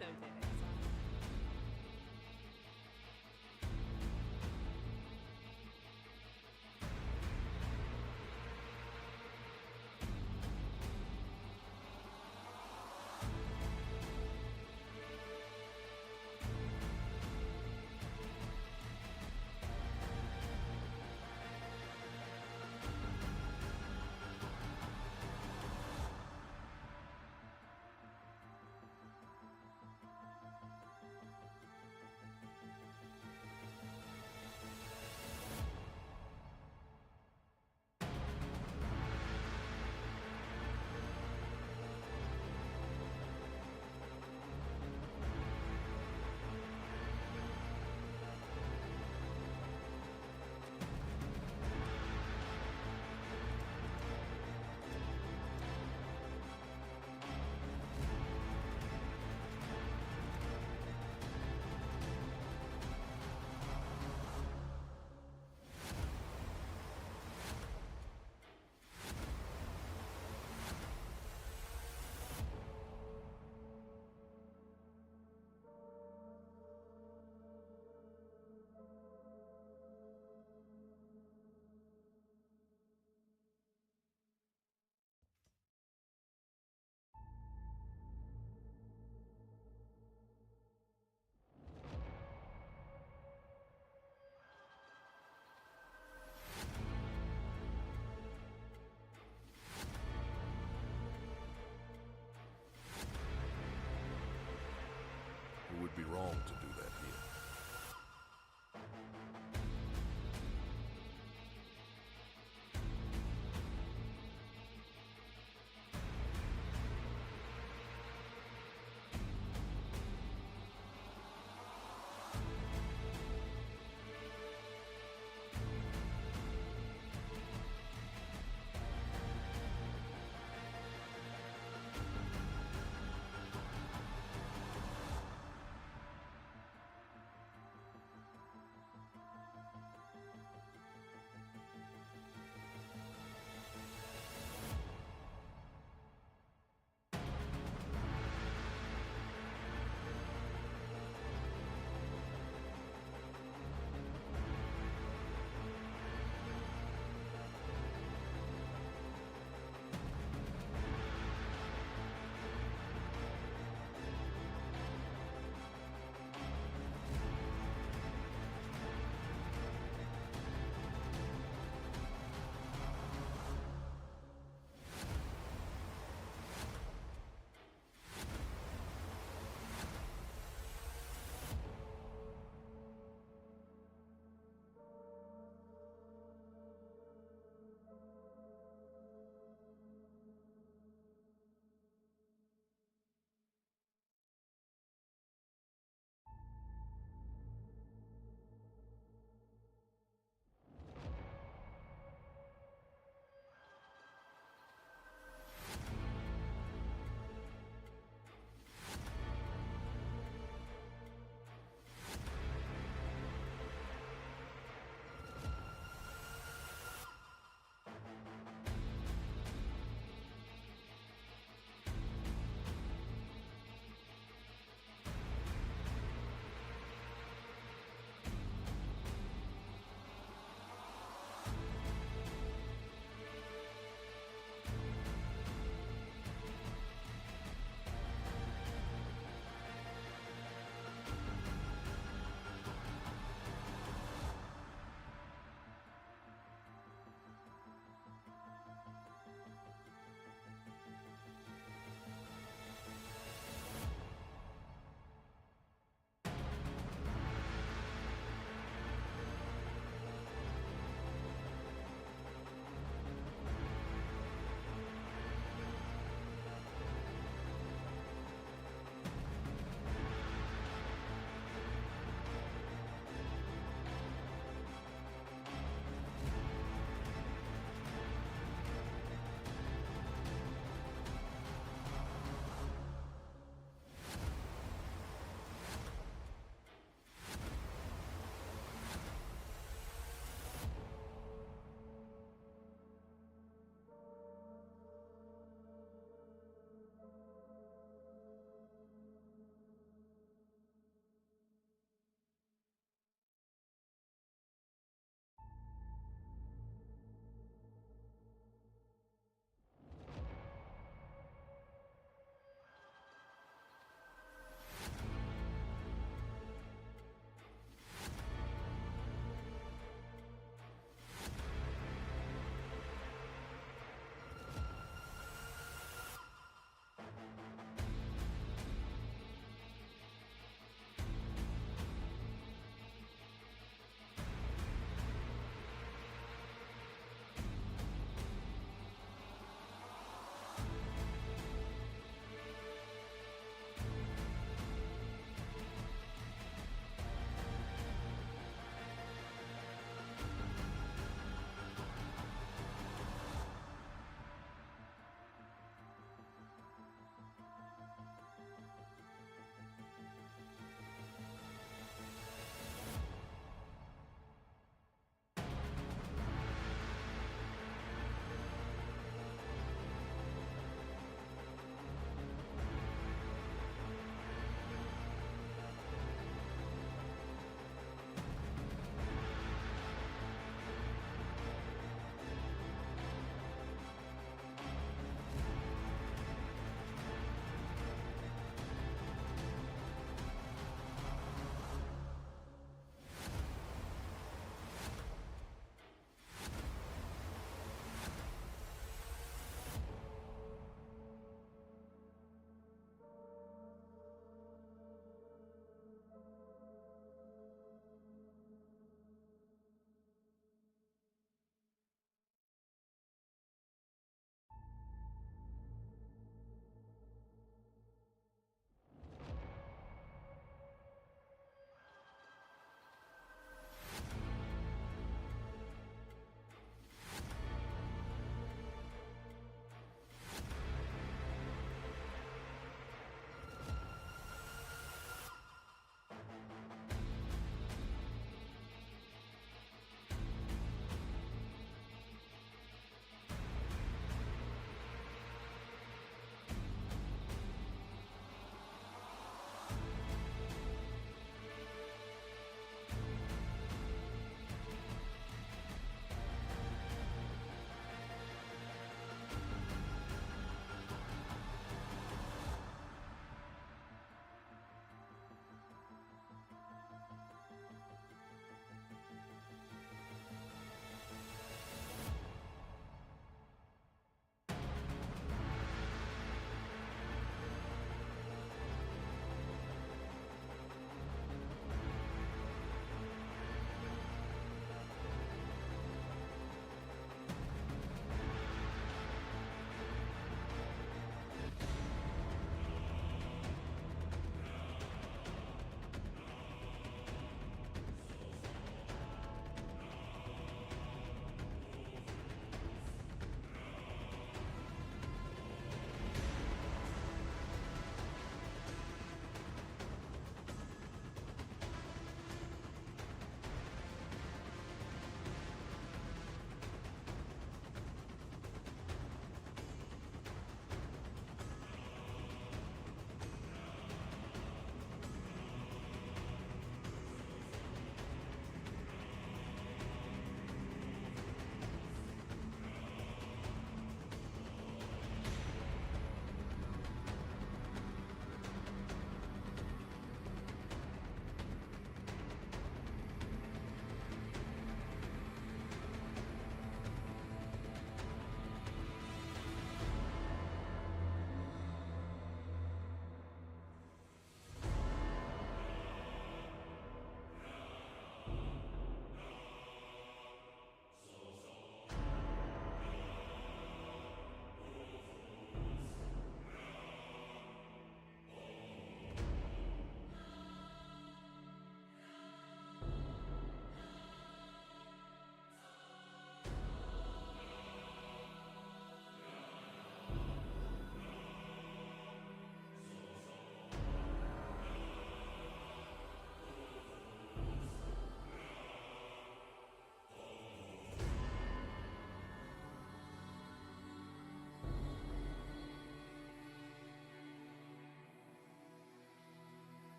Hello, Derek. It would be wrong to do that here.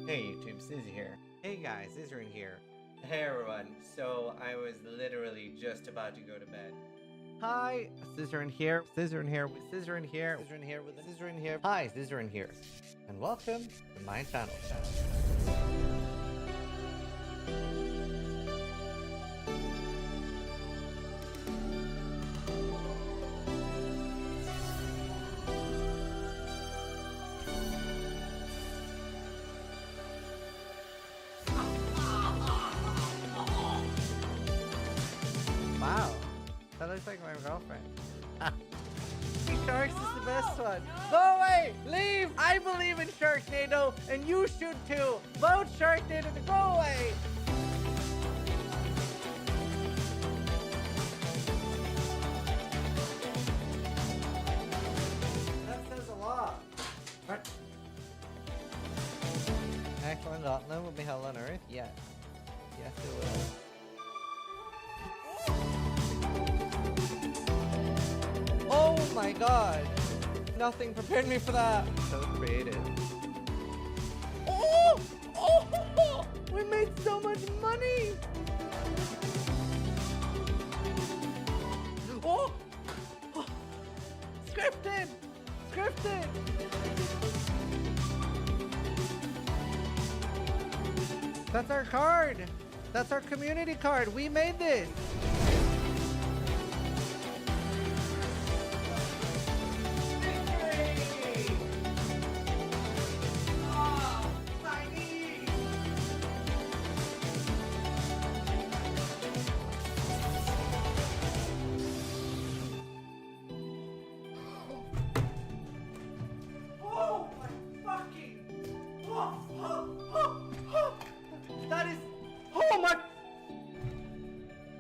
Hey YouTube, Sizzy here. Hey guys, Isrin here. Hey everyone. So I was literally just about to go to bed. Hi, Scissorin here. Scissorin here with Scissorin here. Scissorin here with Scissorin here. Hi, Scissorin here. And welcome to my channel. Wow, that looks like my girlfriend. Sharks is the best one. Go away! Leave! I believe in Sharknado, and you should too. Vote Sharknado to go away! That says a lot. What? Excellent Gauntlet will be hell on Earth? Yes. Yes, it will. Oh my god! Nothing prepared me for that! So creative. Oh! Oh! We made so much money! Oh! Oh. Scripted! Scripted! That's our card! That's our community card! We made this! That is, oh my,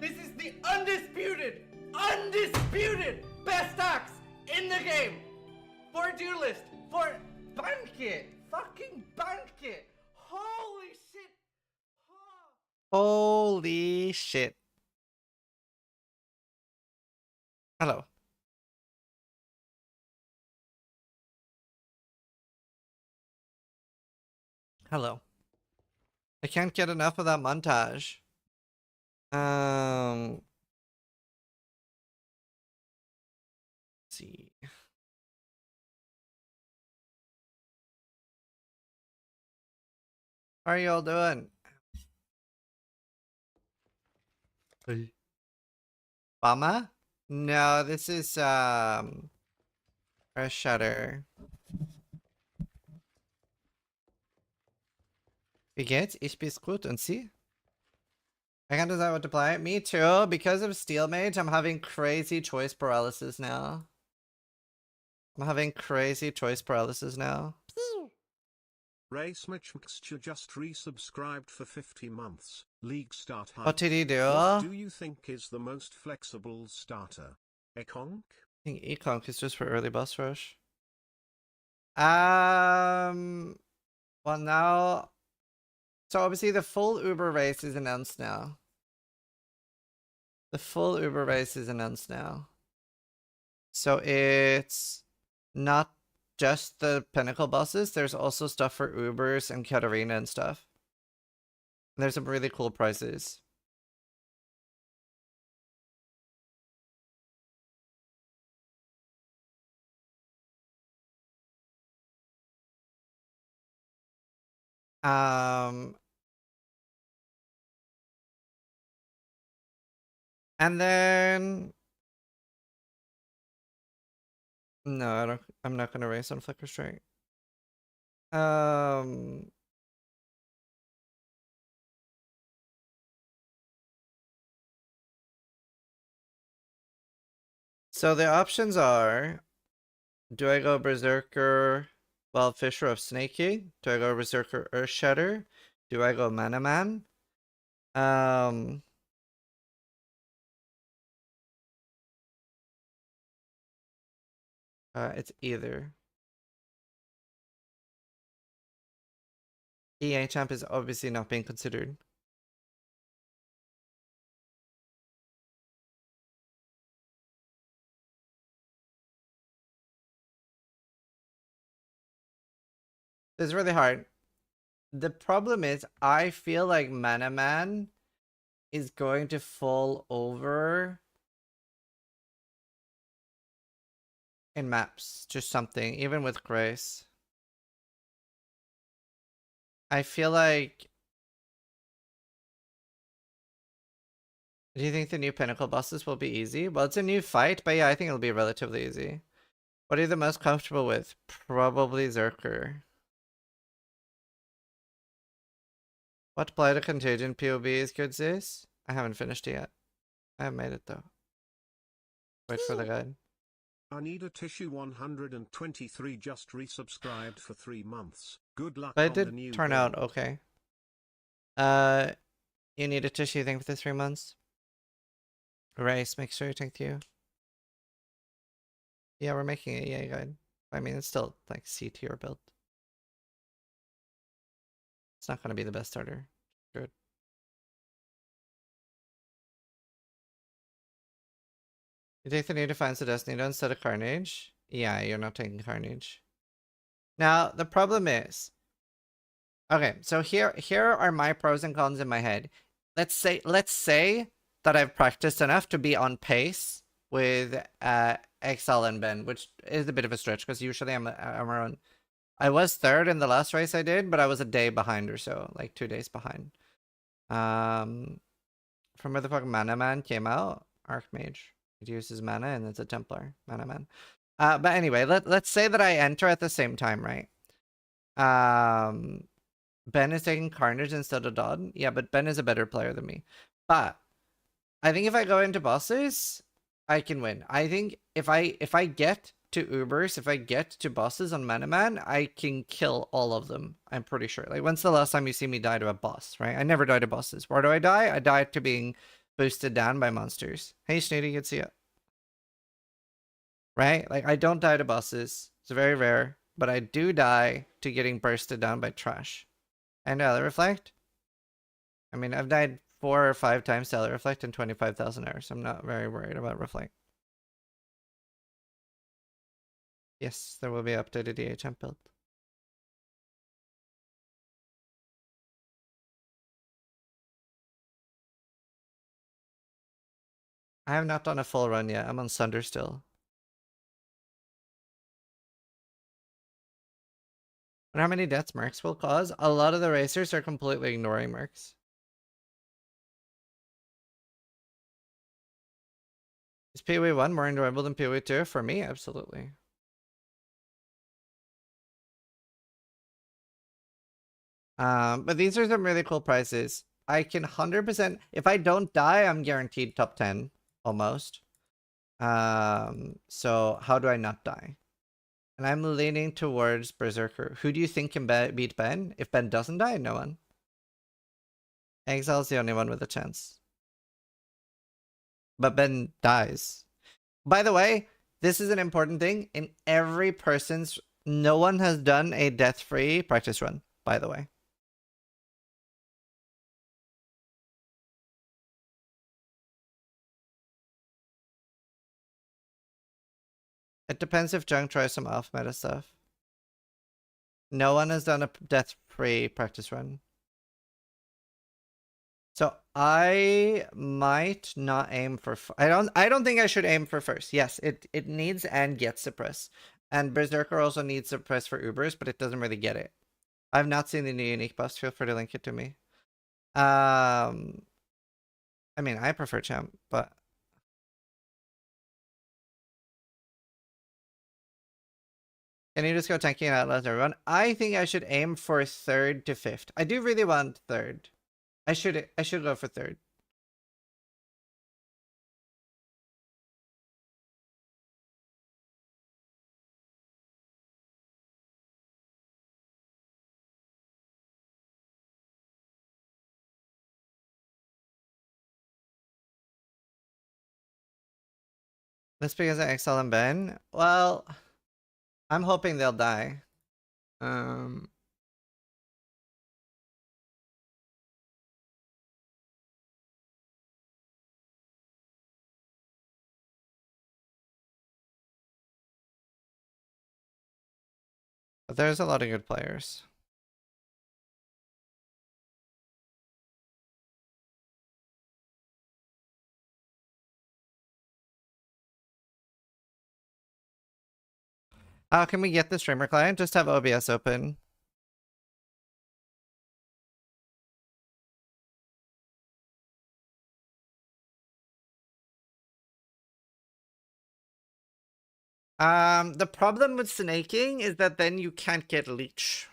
this is the undisputed best axe in the game for duelist, for banquet, fucking banquet. Holy shit. Holy shit. Hello. Hello. I can't get enough of that montage. Let's see. How are you all doing? Hey. Bama? No, this is a shutter. Wie geht's? Ich bin's gut und Sie? I can't decide what to play. Me too. Because of Steel Mage, I'm having crazy choice paralysis now. Race Mixture just resubscribed for 50 months. League start height. What did he do? What do you think is the most flexible starter? Ekonk? I think Ekonk is just for early boss rush. Well now, so obviously the full Uber race is announced now. So it's not just the pinnacle bosses, there's also stuff for Ubers and Katarina and stuff. And there's some really cool prices. And then no, I'm not gonna race on Flicker Strike. So the options are, do I go Berserker, well, Fisher of Snakey? Do I go Berserker Earth Shatter? Do I go Mana Man? It's either. EA champ is obviously not being considered. It's really hard. The problem is, I feel like Mana Man is going to fall over in maps to something, even with Grace. I feel like... Do you think the new Pinnacle bosses will be easy? Well, it's a new fight, but yeah, I think it'll be relatively easy. What are you the most comfortable with? Probably Zerker. What Blight of Contagion POB is good, Zeus? I haven't finished it yet. I haven't made it though. Wait for the guide. I need a tissue 123 just resubscribed for 3 months. Good luck But it on the did new turn out okay. You need a tissue thing for the 3 months? Race, make sure you take you. Yeah, we're making a EA guide. I mean, it's still like C tier build. It's not going to be the best starter. Good. You take the new Defiance of Destiny instead of Carnage? Yeah, you're not taking Carnage. Now, the problem is... Okay, so here are my pros and cons in my head. Let's say that I've practiced enough to be on pace with Exile and Ben, which is a bit of a stretch because usually I'm around... I was third in the last race I did, but I was a day behind or so, like 2 days behind. From where the fuck Mana Man came out, Archmage. It uses mana and it's a Templar, Mana Man. But anyway, let's say that I enter at the same time, right? Ben is taking Carnage instead of Dodd. Yeah, but Ben is a better player than me. But I think if I go into bosses, I can win. I think if I get to Ubers, if I get to bosses on Mana Man, I can kill all of them. I'm pretty sure. Like, when's the last time you see me die to a boss, right? I never die to bosses. Where do I die? I die to being boosted down by monsters. Hey, Snooty, good to see you. Right? Like, I don't die to bosses. It's very rare. But I do die to getting bursted down by trash. And Reflect? I mean, I've died 4 or 5 times to Reflect in 25,000 hours. I'm not very worried about Reflect. Yes, there will be updated EHM build. I have not done a full run yet. I'm on Sunder still. And how many deaths Mercs will cause? A lot of the racers are completely ignoring Mercs. Is PoE 1 more enjoyable than PoE 2? For me, absolutely. But these are some really cool prizes. I can 100%... If I don't die, I'm guaranteed top 10. Almost. So how do I not die? And I'm leaning towards Berserker. Who do you think can beat Ben? If Ben doesn't die, no one. Exile's the only one with a chance. But Ben dies. By the way, this is an important thing. In every person's... No one has done a death-free practice run, by the way. It depends if Jung tries some off-meta stuff. No one has done a death-free practice run. So I might not aim for... I don't think I should aim for first. Yes, it needs and gets suppress. And Berserker also needs suppress for Ubers, but it doesn't really get it. I've not seen the new unique buffs. Feel free to link it to me. I mean, I prefer champ, but... Can you just go tanky and outlast everyone? I think I should aim for 3rd to 5th. I do really want 3rd. I should go for 3rd. That's because I excel in Ben? Well, I'm hoping they'll die. But there's a lot of good players. How can we get the streamer client? Just have OBS open. The problem with snaking is that then you can't get leech.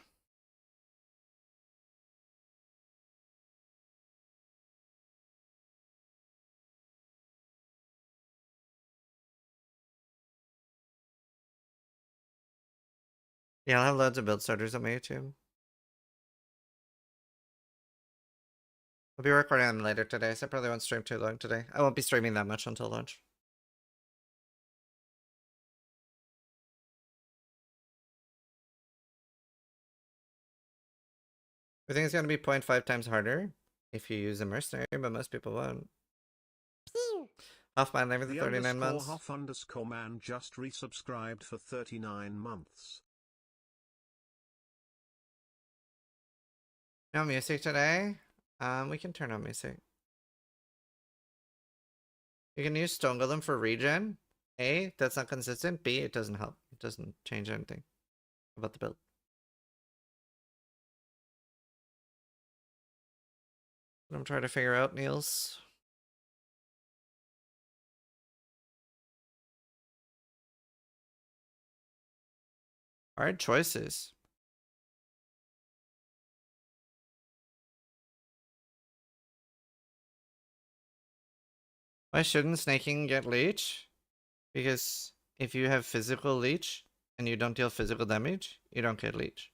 Yeah, I'll have loads of build starters on my YouTube. I'll be recording them later today, so I probably won't stream too long today. I won't be streaming that much until lunch. I think it's going to be 0.5 times harder if you use a mercenary, but most people won't. Hoffman every 39 months. Hoff_man just resubscribed for 39 months. No music today? We can turn on music. You can use Stone Golem for regen. A, that's not consistent. B, it doesn't help. It doesn't change anything about the build. I'm trying to figure out, Niels. Hard choices. Why shouldn't snaking get leech? Because if you have physical leech and you don't deal physical damage, you don't get leech.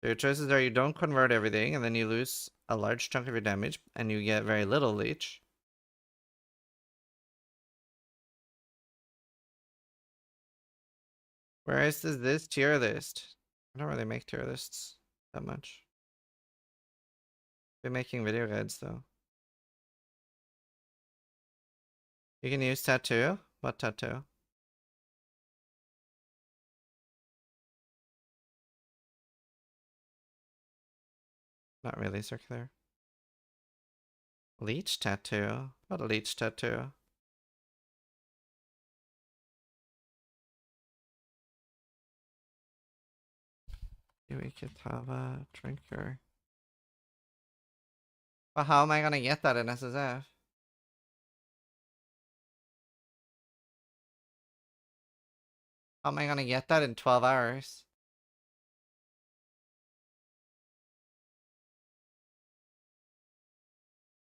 So your choices are you don't convert everything and then you lose a large chunk of your damage and you get very little leech. Whereas this tier list, I don't really make tier lists that much. Been making video guides though. You can use tattoo. What tattoo? Not really circular. Leech tattoo? What a leech tattoo? We could have a drinker. But how am I gonna get that in SSF? How am I gonna get that in 12 hours?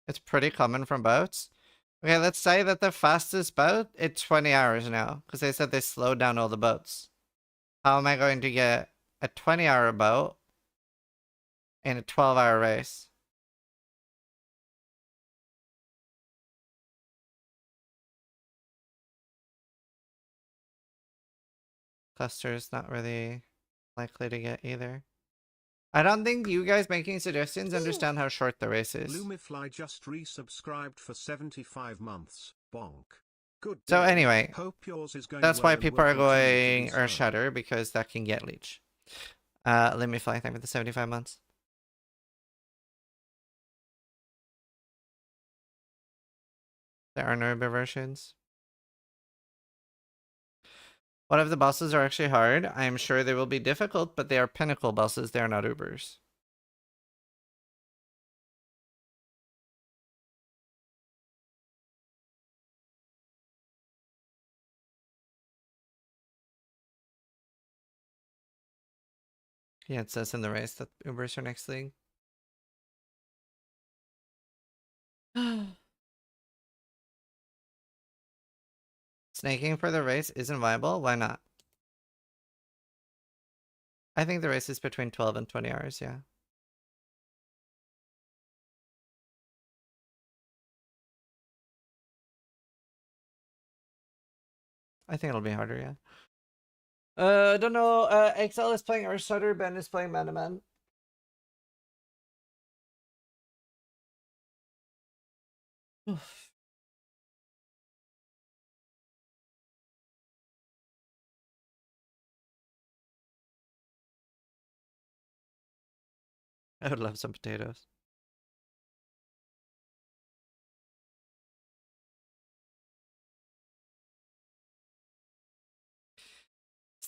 It's pretty common from boats. Okay, let's say that the fastest boat, it's 20 hours now. Because they said they slowed down all the boats. How am I going to get a 20-hour boat in a 12-hour race? Cluster is not really likely to get either. I don't think you guys making suggestions understand how short the race is. Lumifly just resubscribed for 75 months. Bonk. Good So day. anyway, Hope yours is going that's well why and people will are continue to going be so. Earthshatter, because that can get leech. Lumifly, thank you for the 75 months. There are no Uber versions. What if the bosses are actually hard? I am sure they will be difficult, but they are pinnacle bosses. They are not Ubers. Yeah, it says in the race that Ubers are next league. Snaking for the race isn't viable? Why not? I think the race is between 12 and 20 hours, yeah. I think it'll be harder, yeah. I don't know. XL is playing Earthshatter, Ben is playing Man to Man. I would love some potatoes.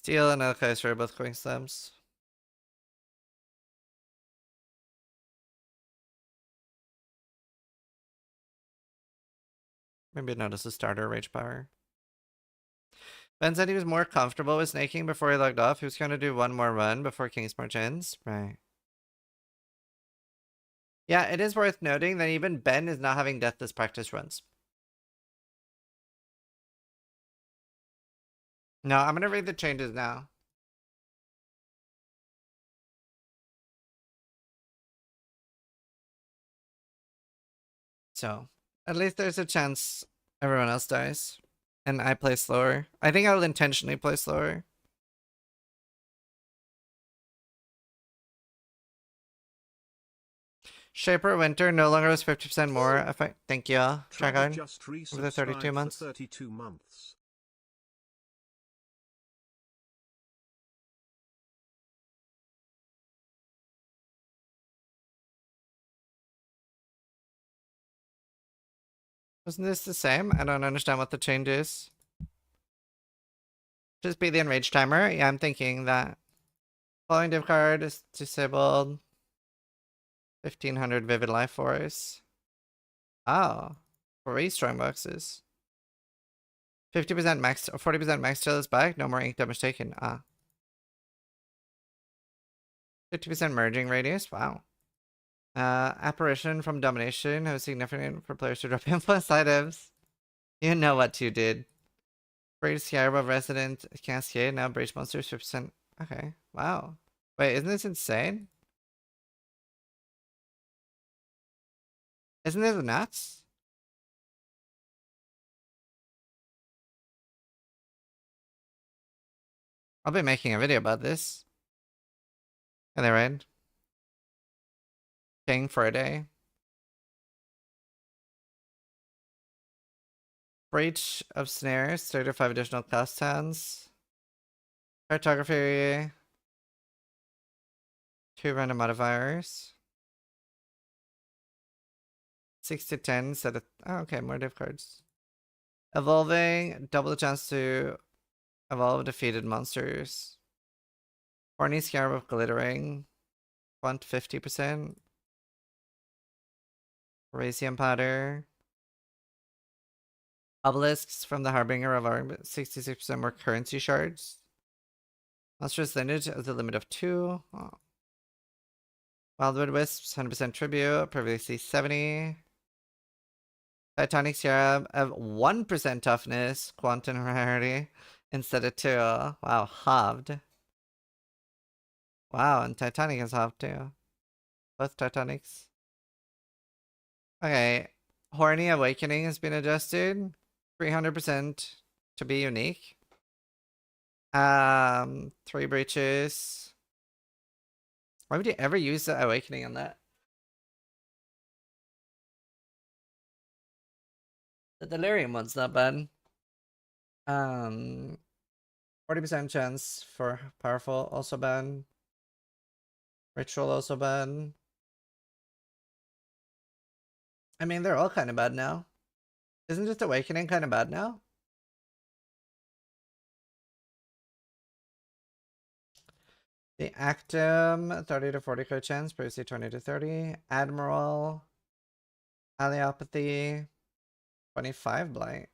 Steel and Elkaiser are both going slams. Maybe notice a starter rage power. Ben said he was more comfortable with snaking before he logged off. He was going to do one more run before King's March ends. Right. Yeah, it is worth noting that even Ben is not having deathless practice runs. No, I'm going to read the changes now. So, at least there's a chance everyone else dies. And I play slower. I think I'll intentionally play slower. Shaper Winter no longer has 50% more effect. Thank you, Tragard. Just Over the 32 months. 32 months. Wasn't this the same? I don't understand what the change is. Just be the enrage timer. Yeah, I'm thinking that. Following div card is disabled. 1500 vivid life force. Oh. 3 strong boxes. 50% max or 40% max till is back. No more ink damage taken. Ah. 50% merging radius. Wow. Apparition from domination has significant for players to drop influence items. You know what you did. Braid Sierra resident Cascade now breach monsters 50%. Okay. Wow. Wait, isn't this insane? Isn't this nuts? I'll be making a video about this. Are they right? King for a day. Breach of snares, 35 additional class towns. Cartography. 2 random modifiers. 6 to 10 set of. Oh, okay, more div cards. Evolving, double the chance to evolve defeated monsters. Horny Scarab of Glittering. Quant 50%. Razium Powder. Obelisks from the Harbinger of our 66% more currency shards. Monstrous lineage at the limit of 2. Oh. Wildwood Wisps, 100% tribute, previously 70. Titanic Scarab of 1% toughness, quantum rarity, instead of 2. Wow, halved. Wow, and Titanic is halved too. Both Titanics. Okay, Horny Awakening has been adjusted. 300% to be unique. 3 breaches. Why would you ever use the Awakening on that? The Delirium one's not bad. 40% chance for powerful, also bad. Ritual, also bad. I mean, they're all kind of bad now. Isn't just Awakening kind of bad now? The Actum, 30 to 40 crit chance, previously 20 to 30. Admiral, Alleyopathy, 25 blight.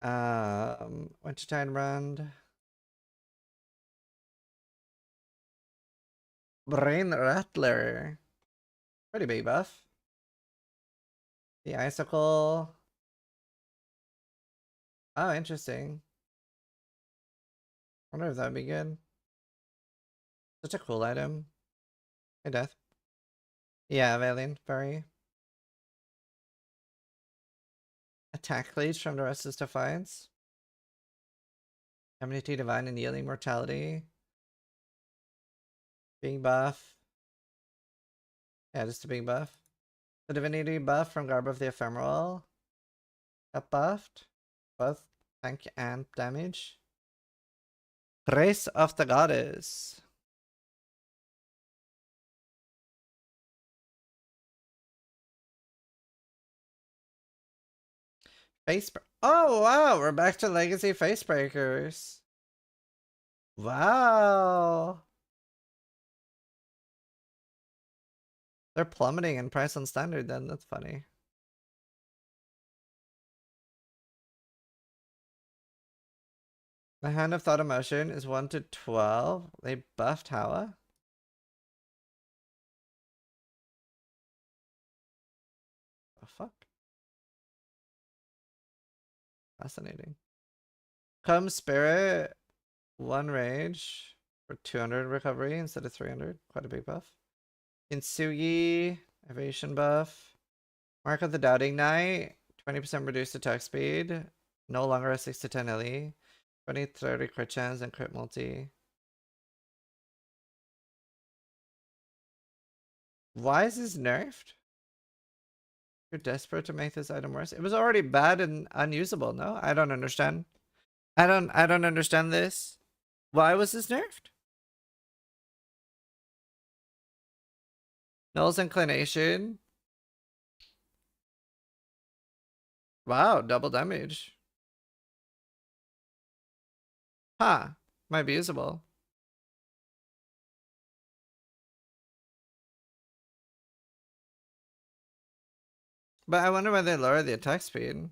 Wintertide Rund. Brain Rattler. Pretty big buff. The Icicle. Oh, interesting. Wonder if that'd be good. Such a cool item. Hey, Death. Yeah, Valiant, very. Attack leech from the Restless Defiance. Immunity Divine and Yielding Mortality. Big buff. Yeah, just a big buff. The Divinity buff from Garb of the Ephemeral. Got buffed. Both tank and damage. Grace of the Goddess. Face. Oh wow, we're back to legacy face breakers. Wow. They're plummeting in price on standard then. That's funny. The Hand of Thought Emotion is 1 to 12. They buffed Hawa. The fuck? Fascinating. Come Spirit. 1 rage for 200 recovery instead of 300. Quite a big buff. Kintsugi. Evasion buff. Mark of the Doubting Knight. 20% reduced attack speed. No longer a 6 to 10 LE. 20-30 crit chance and crit multi. Why is this nerfed? You're desperate to make this item worse. It was already bad and unusable, no? I don't understand. I don't understand this. Why was this nerfed? Null's Inclination. Wow, double damage. Huh. Might be usable. But I wonder why they lower the attack speed.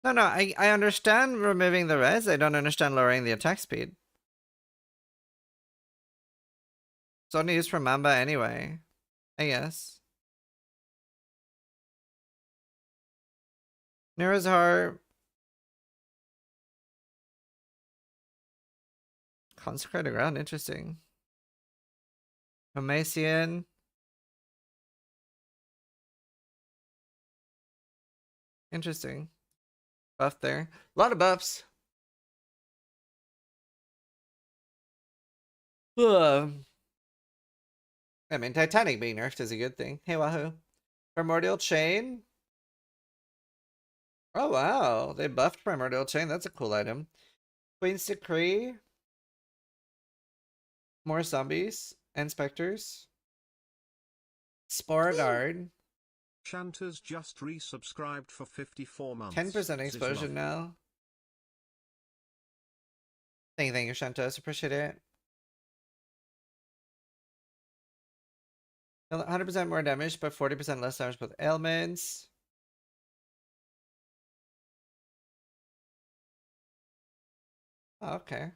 No, I understand removing the res. I don't understand lowering the attack speed. It's only used for Mamba anyway. I guess. Nero's Heart. Consecrated Ground, interesting. Homasian. Interesting. Buff there. A lot of buffs. Ugh. I mean, Titanic being nerfed is a good thing. Hey, Wahoo. Primordial Chain. Oh, wow. They buffed Primordial Chain. That's a cool item. Queen's Decree. More zombies and specters. Spore Guard. Shanta's just resubscribed for 54 months. 10% explosion now. Thank you, Shantos. Appreciate it. 100% more damage, but 40% less damage with ailments. Oh, okay.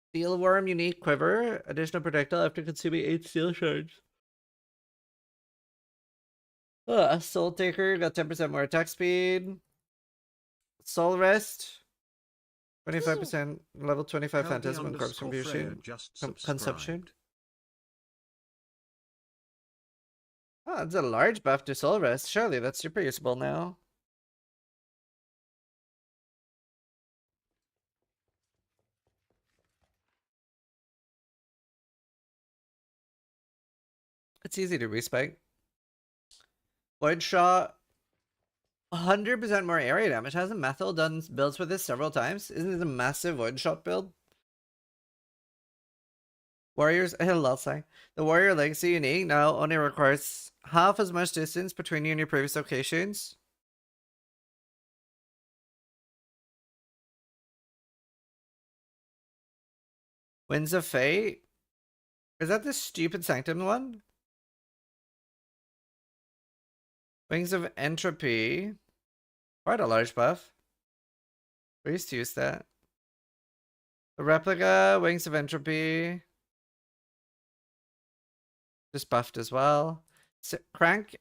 Steel Worm unique quiver. Additional projectile after consuming 8 steel shards. Soul Taker got 10% more attack speed. Soul Rest. 25% level 25 Phantasm and Corpse Confusion. Consumption. Oh, it's a large buff to Soul Rest. Surely that's super usable now. It's easy to respec. Void Shot. 100% more area damage. Hasn't Methil done builds with this several times? Isn't it a massive Void Shot build? Warriors, the Warrior Legacy unique now only requires half as much distance between you and your previous locations. Winds of Fate? Is that the stupid Sanctum one? Wings of Entropy. Quite a large buff. We used to use that. The Replica, Wings of Entropy. Just buffed as well. Crank.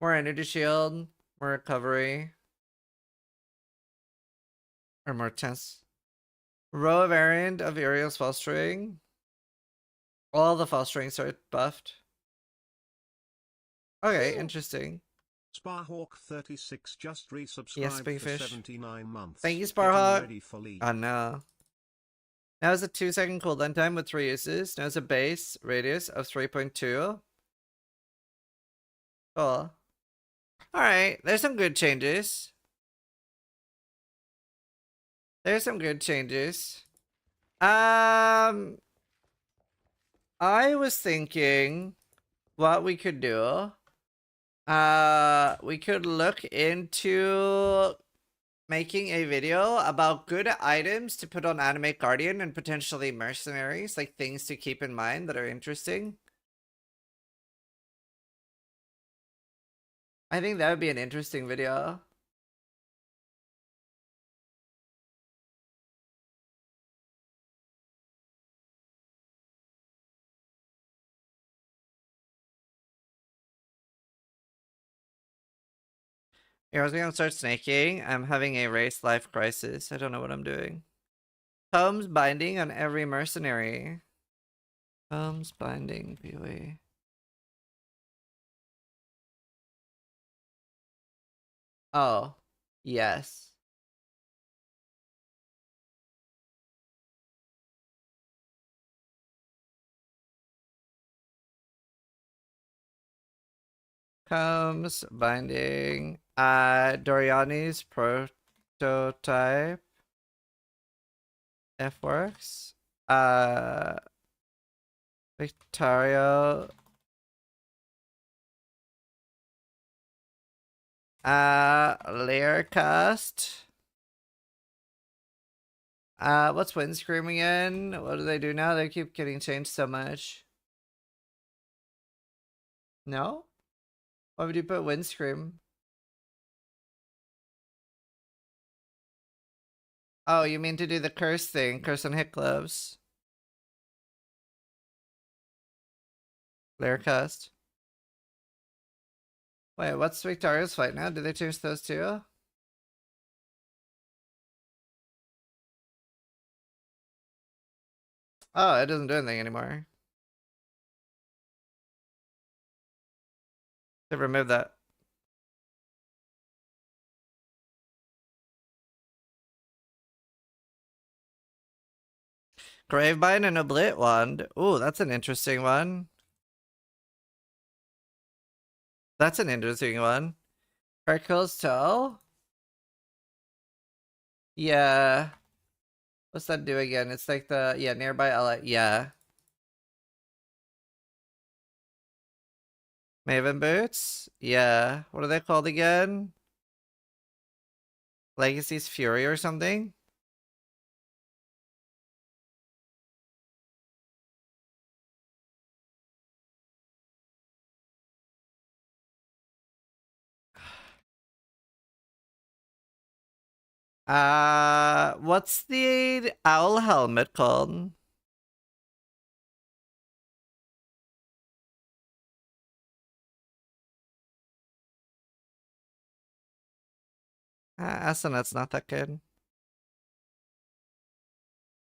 More Energy Shield. More Recovery. Or more chance. Row of Errand of Uriel's Fall String. All the Fall Strings are buffed. Okay, interesting. Sparhawk36 just resubscribed Yes, Big for Fish. 79 months. Thank you, Getting Sparhawk. ready for League. Oh no. Now is a 2-second cooldown time with 3 uses. Now is a base radius of 3.2. Cool. Alright, there's some good changes. There's some good changes. I was thinking what we could do, we could look into making a video about good items to put on Animate Guardian and potentially mercenaries, like things to keep in mind that are interesting. I think that would be an interesting video. Here, I was gonna start snaking. I'm having a race life crisis. I don't know what I'm doing. Combs binding on every mercenary. Combs binding, PoE. Oh, yes. Combs binding. Doriani's prototype. F works. Victorio. Layer cast. What's Wind Screaming in? What do they do now? They keep getting changed so much. No? Why would you put Wind Scream? Oh, you mean to do the curse thing? Curse on hit gloves. Layer cast. Wait, what's Victoria's fight now? Did they change those too? Oh, it doesn't do anything anymore. They removed that. Gravebind and Oblit Wand. Ooh, that's an interesting one. That's an interesting one. Hercules Toe? Yeah. What's that do again? It's like the, yeah, nearby ally. Yeah. Maven Boots? Yeah. What are they called again? Legacy's Fury or something? What's the owl helmet called? Asenat's not that good.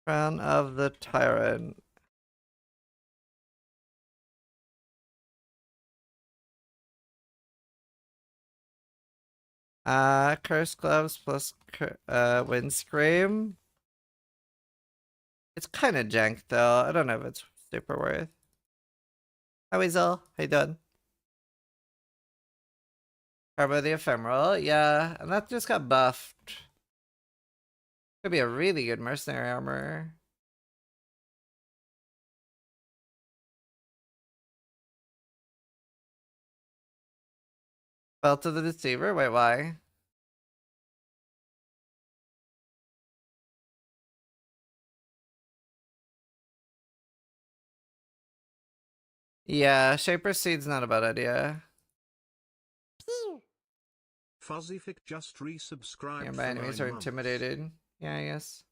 Crown of the Tyrant. Curse Gloves plus Wind Scream. It's kind of jank though. I don't know if it's super worth. Hi Weasel, how you doing? Carbo the Ephemeral, yeah, and that just got buffed. Could be a really good mercenary armor. Belt of the Deceiver, wait, why? Yeah, Shaper Seed's not a bad idea. Fuzzyfic just resubscribed Yeah, for my enemies 9 are months. intimidated. Yeah, I guess.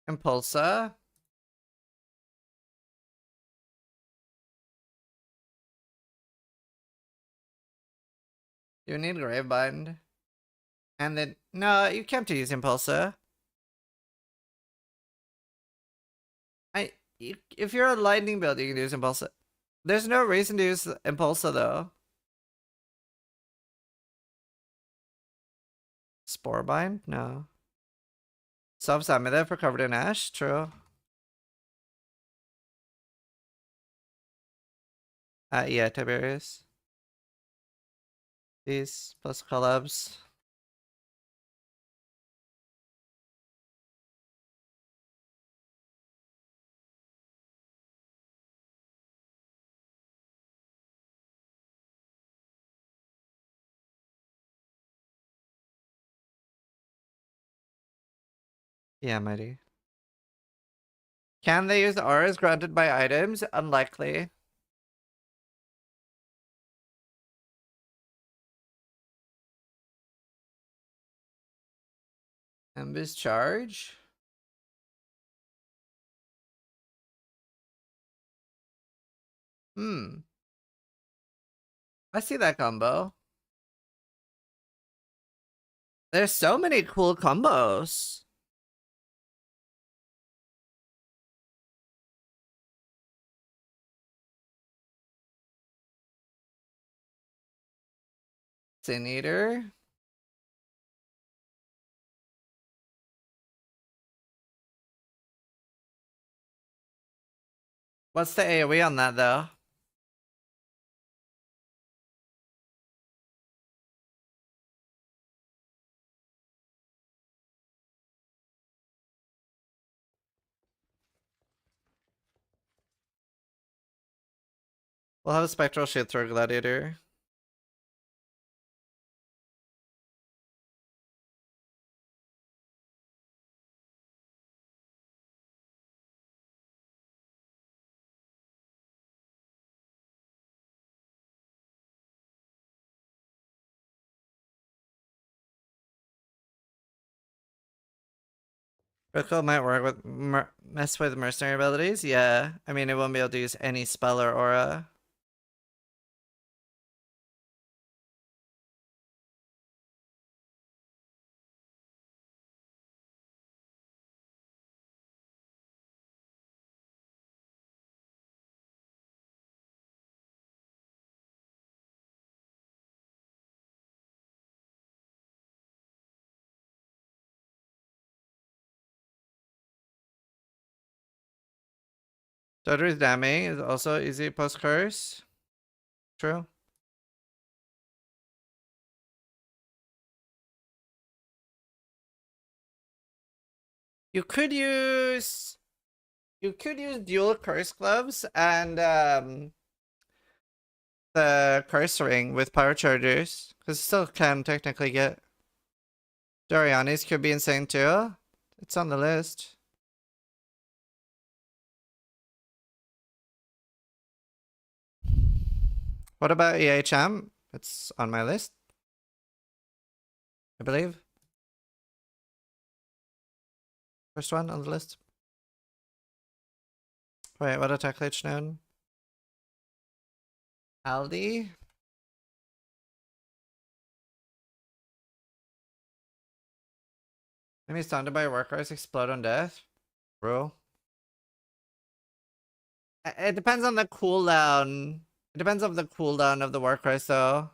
Impulsa. You need Gravebind. And then, no, you can't use Impulsa. If you're a lightning build, you can use Impulsa. There's no reason to use Impulsa though. Sporebind? No. Self-Summon for covered in ash? True. Yeah, Tiberius. These plus collabs. Yeah, mighty. Can they use auras granted by items? Unlikely. Ambush charge? Hmm. I see that combo. There's so many cool combos. Sin Eater. What's the AoE on that though? We'll have a spectral shoot through gladiator. Rickle might work with mess with mercenary abilities. Yeah, I mean it won't be able to use any spell or aura. Dodri's damage is also easy post curse. True. You could use dual curse gloves and the curse ring with power chargers. Because still can technically get Doriani's could be insane too. It's on the list. What about EHM? It's on my list, I believe. First one on the list. Wait, what attack lich known? Aldi? Enemies taunted by workers explode on death? Bro. It depends on the cooldown. It depends on the cooldown of the workers though.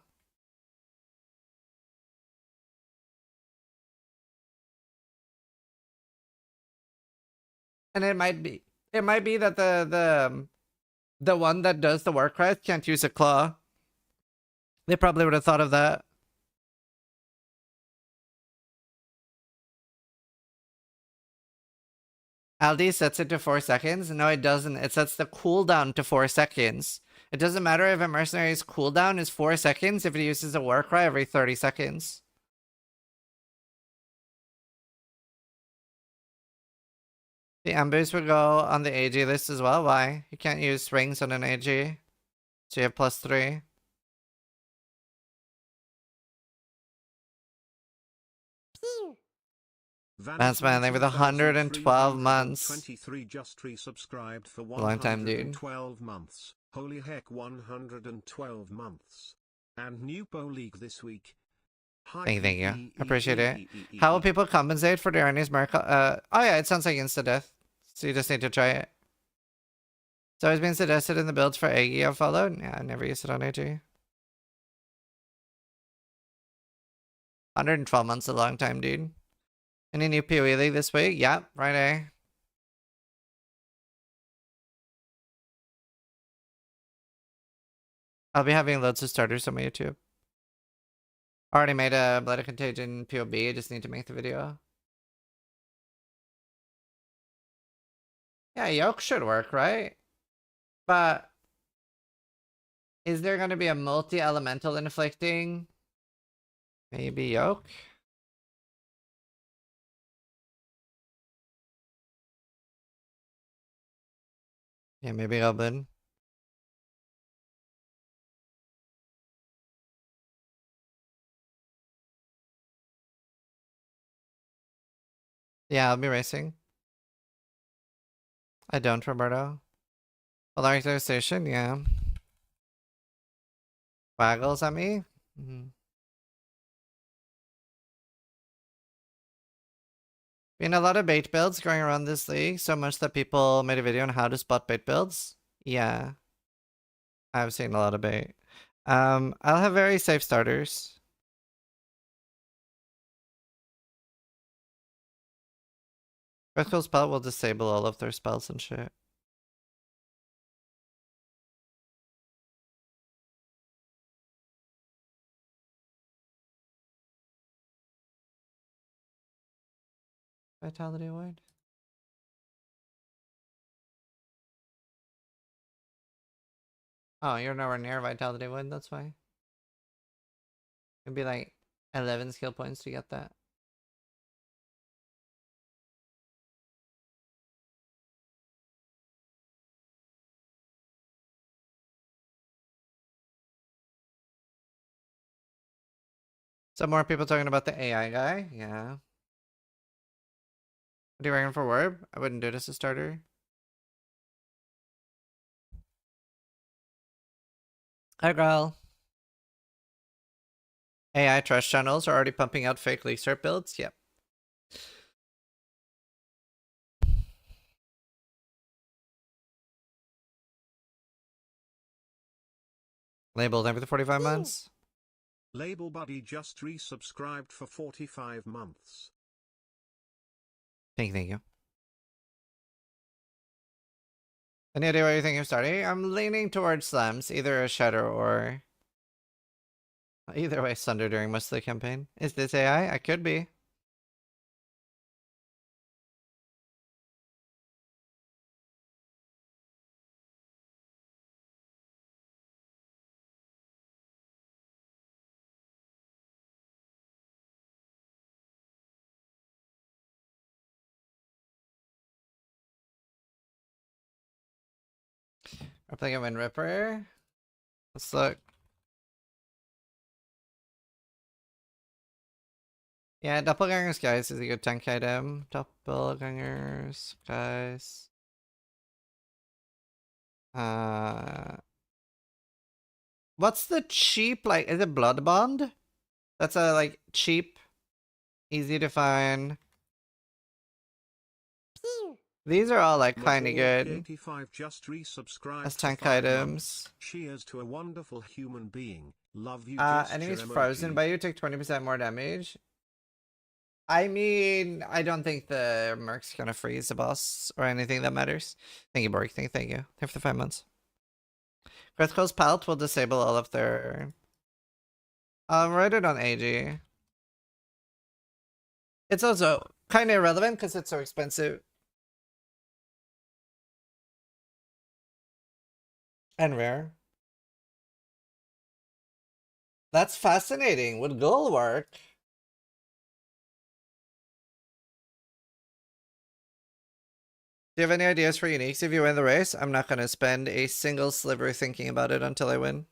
And it might be that the one that does the Warcry can't use a claw. They probably would have thought of that. Aldi sets it to 4 seconds. No, it doesn't. It sets the cooldown to 4 seconds. It doesn't matter if a mercenary's cooldown is 4 seconds if it uses a Warcry every 30 seconds. The ambush would go on the AG list as well. Why? You can't use rings on an AG. So you have +3. Vance man, they were 112 months. 23 just resubscribed for A long time, dude. 112 months. Holy heck, 112 months. And new Pro League this week. Thank you. Appreciate it. How will people compensate for their earnings miracle? Oh yeah, it sounds like insta-death. So you just need to try it. It's always been suggested in the builds for AG I've followed. Yeah, I never used it on AG. 112 months is a long time, dude. Any new PoE League this week? Yep, Friday. I'll be having loads of starters on my YouTube. Already made a Blood of Contagion POB, just need to make the video. Yeah, yoke should work, right? But is there gonna be a multi-elemental inflicting? Maybe yoke? Yeah, maybe Goblin. Yeah, I'll be racing. I don't, Roberto. Alarm station, yeah. Waggles at me? Been a lot of bait builds going around this league, so much that people made a video on how to spot bait builds. Yeah. I've seen a lot of bait. I'll have very safe starters. Critical spell will disable all of their spells and shit. Vitality Void. Oh, you're nowhere near Vitality Void, that's why. It'd be like 11 skill points to get that. Some more people talking about the AI guy. Yeah. What are you wearing for Warb? I wouldn't do it as a starter. Hi, girl. AI trash channels are already pumping out fake leak start builds. Yep. Labeled every 45 months. Label Buddy just resubscribed for 45 months. Thank you. Any idea what you think of starting? I'm leaning towards slams, either a shadow or... Either way, Sunder during most of the campaign. Is this AI? I could be. I'm playing a Wind Ripper. Let's look. Yeah, Doppelgangers, guys, is a good tank item. Doppelgangers, guys. What's the cheap, like, is it Blood Bond? That's a, like, cheap, easy to find. These are all, like, kinda good. Just resubscribed As tank items. Months. Cheers to a wonderful human being. Love you, Enemies frozen by you take 20% more damage. I mean, I don't think the Merc's gonna freeze the boss or anything that matters. Thank you, Borg. Thank you. Here for the 5 months. Critical's Pelt will disable all of their... write it on AG. It's also kind of irrelevant because it's so expensive. And rare. That's fascinating. Would goal work? Do you have any ideas for uniques if you win the race? I'm not gonna spend a single sliver thinking about it until I win.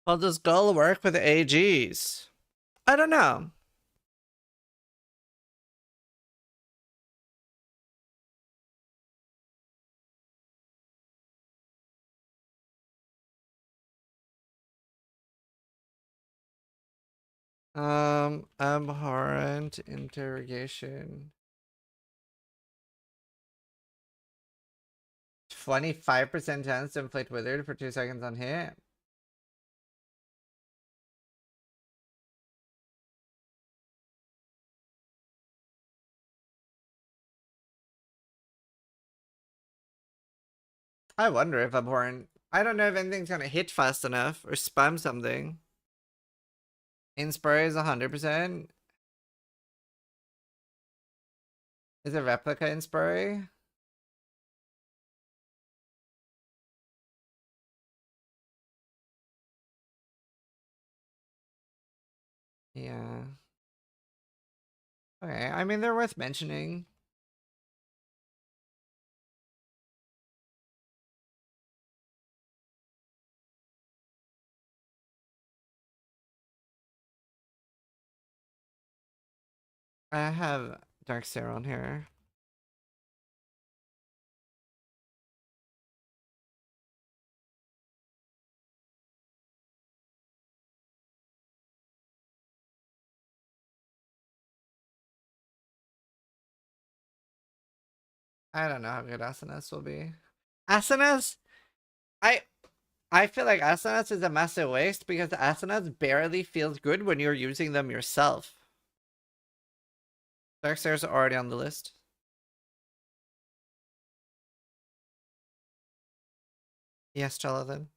Well, does goal work with AGs? I don't know. Abhorrent interrogation. 25% chance to inflict withered for 2 seconds on hit. I wonder if abhorrent. I don't know if anything's gonna hit fast enough or spam something. Inspire is 100%. Is it replica Inspire? Yeah. Okay, I mean, they're worth mentioning. I have Dark Sarah on here. I don't know how good Asanas will be. Asanas? I I feel like Asanas is a massive waste because Asanas barely feels good when you're using them yourself. Dark Sarah's already on the list. Yes, Jonathan.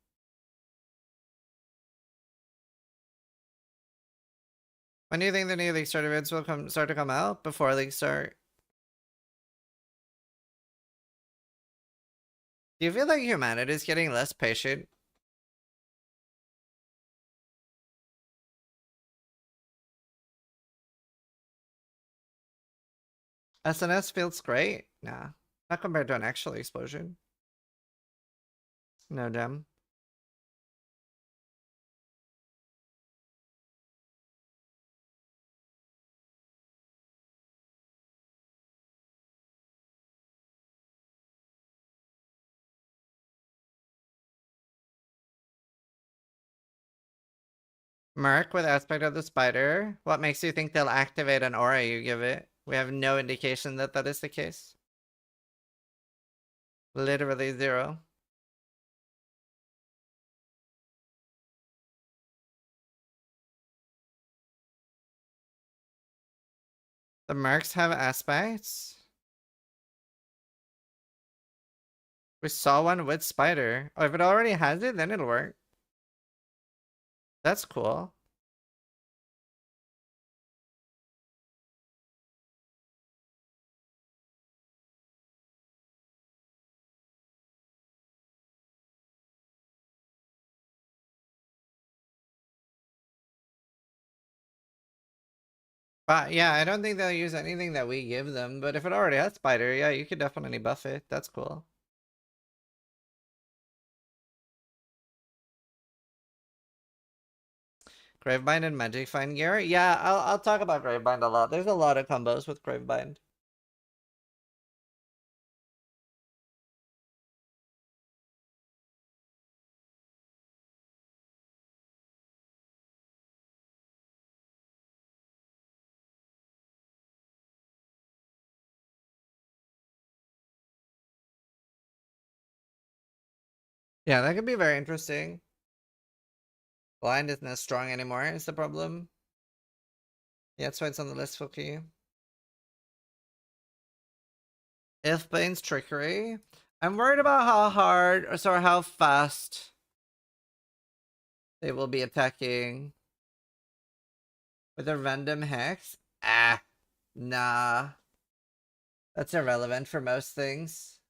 When do you think the new League Start events will start to come out? Before League Start? Do you feel like humanity is getting less patient? SNS feels great? Nah. Not compared to an actual explosion. No dem. Merc with aspect of the spider. What makes you think they'll activate an aura you give it? We have no indication that that is the case. Literally zero. The mercs have aspects? We saw one with spider. Oh, if it already has it, then it'll work. That's cool. But yeah, I don't think they'll use anything that we give them. But if it already has spider, yeah, you could definitely buff it. That's cool. Gravebind and Magic Find gear? Yeah, I'll talk about Gravebind a lot. There's a lot of combos with Gravebind. Yeah, that could be very interesting. Blind isn't as strong anymore, is the problem. Yeah, that's why it's on the list, Fookie. Ifbane's Trickery. I'm worried about how hard, or sorry, how fast they will be attacking. With a random hex? Ah, nah. That's irrelevant for most things.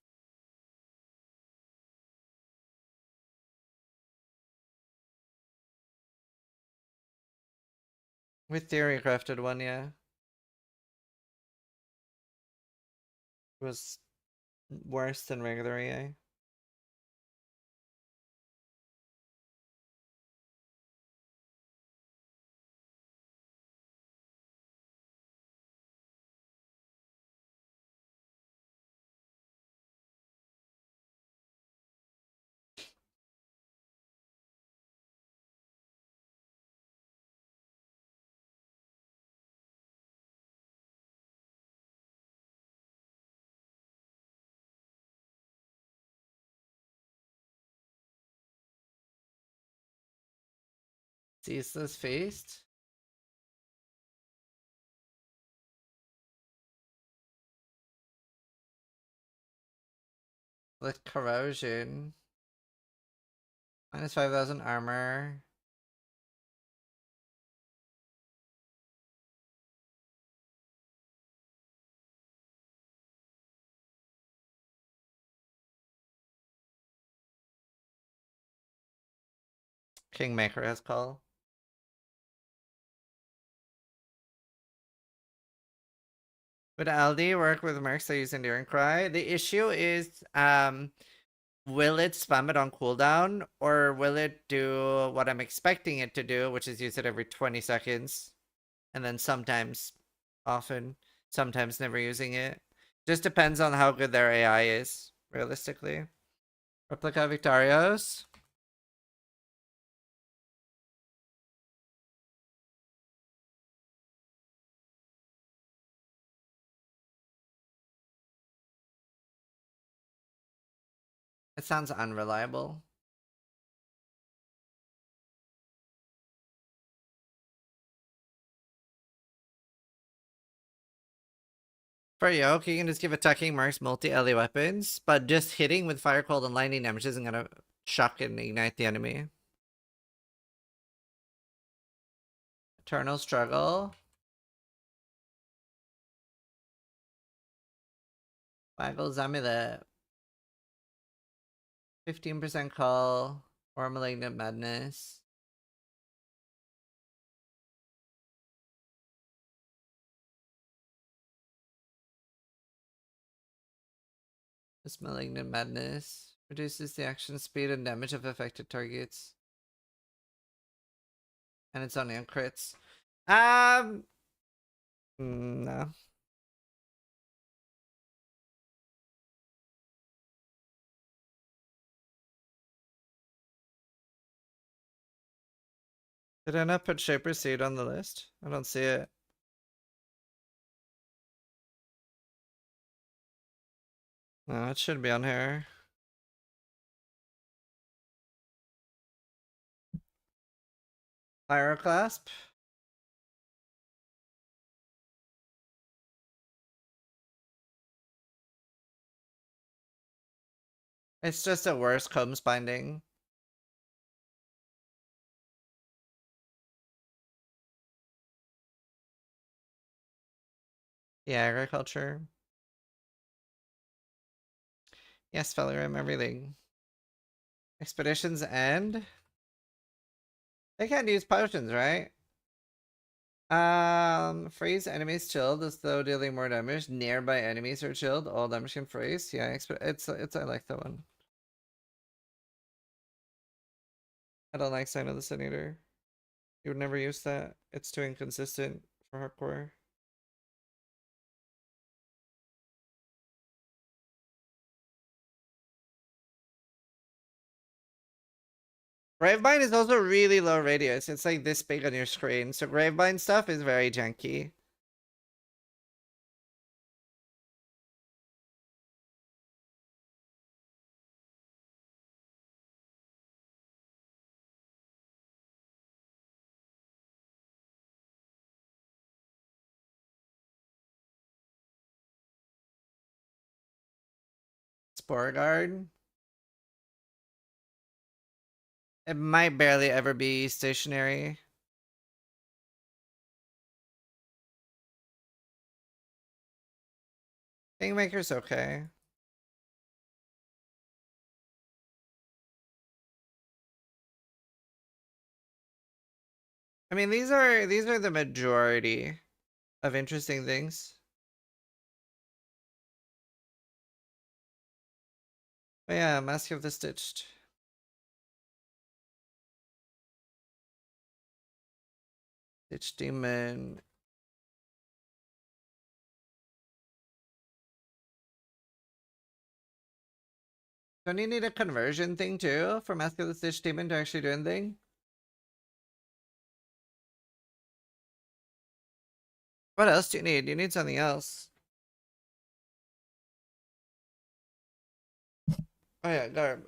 With Theorycrafted one, yeah. It was worse than regular EA. Ceaseless Feast. With corrosion. Minus 5,000 armor. Kingmaker has call. Would Aldi work with mercs that use Enduring Cry? The issue is, will it spam it on cooldown, or will it do what I'm expecting it to do, which is use it every 20 seconds, and then sometimes, often, sometimes never using it. Just depends on how good their AI is, realistically. Replica Victorios. It sounds unreliable. For Yoke, you can just give attacking marks multi-LA weapons, but just hitting with Fire Cold and lightning damage isn't gonna shock and ignite the enemy. Eternal Struggle. Waggle's Amulet. 15% call. Or Malignant Madness. This Malignant Madness reduces the action speed and damage of affected targets. And it's only on crits. No. Did I not put Shaper Seed on the list? I don't see it. No, it should be on here. Pyroclasp. It's just a worse Combs binding. Yeah, agriculture. Yes, Fellerim, everything. Expeditions end. They can't use potions, right? Freeze enemies chilled as though dealing more damage. Nearby enemies are chilled. All damage can freeze. Yeah, it's I like that one. I don't like Sign of the Sin Eater. You would never use that. It's too inconsistent for hardcore. Gravebind is also really low radius. It's like this big on your screen. So Gravebind stuff is very janky. Spore Guard. It might barely ever be stationary. Kingmaker's okay. I mean, these are the majority of interesting things. But yeah, Mask of the Stitched. Stitch Demon. Don't you need a conversion thing too for Mask of the Stitch Demon to actually do anything? What else do you need? You need something else. Oh yeah, Garb.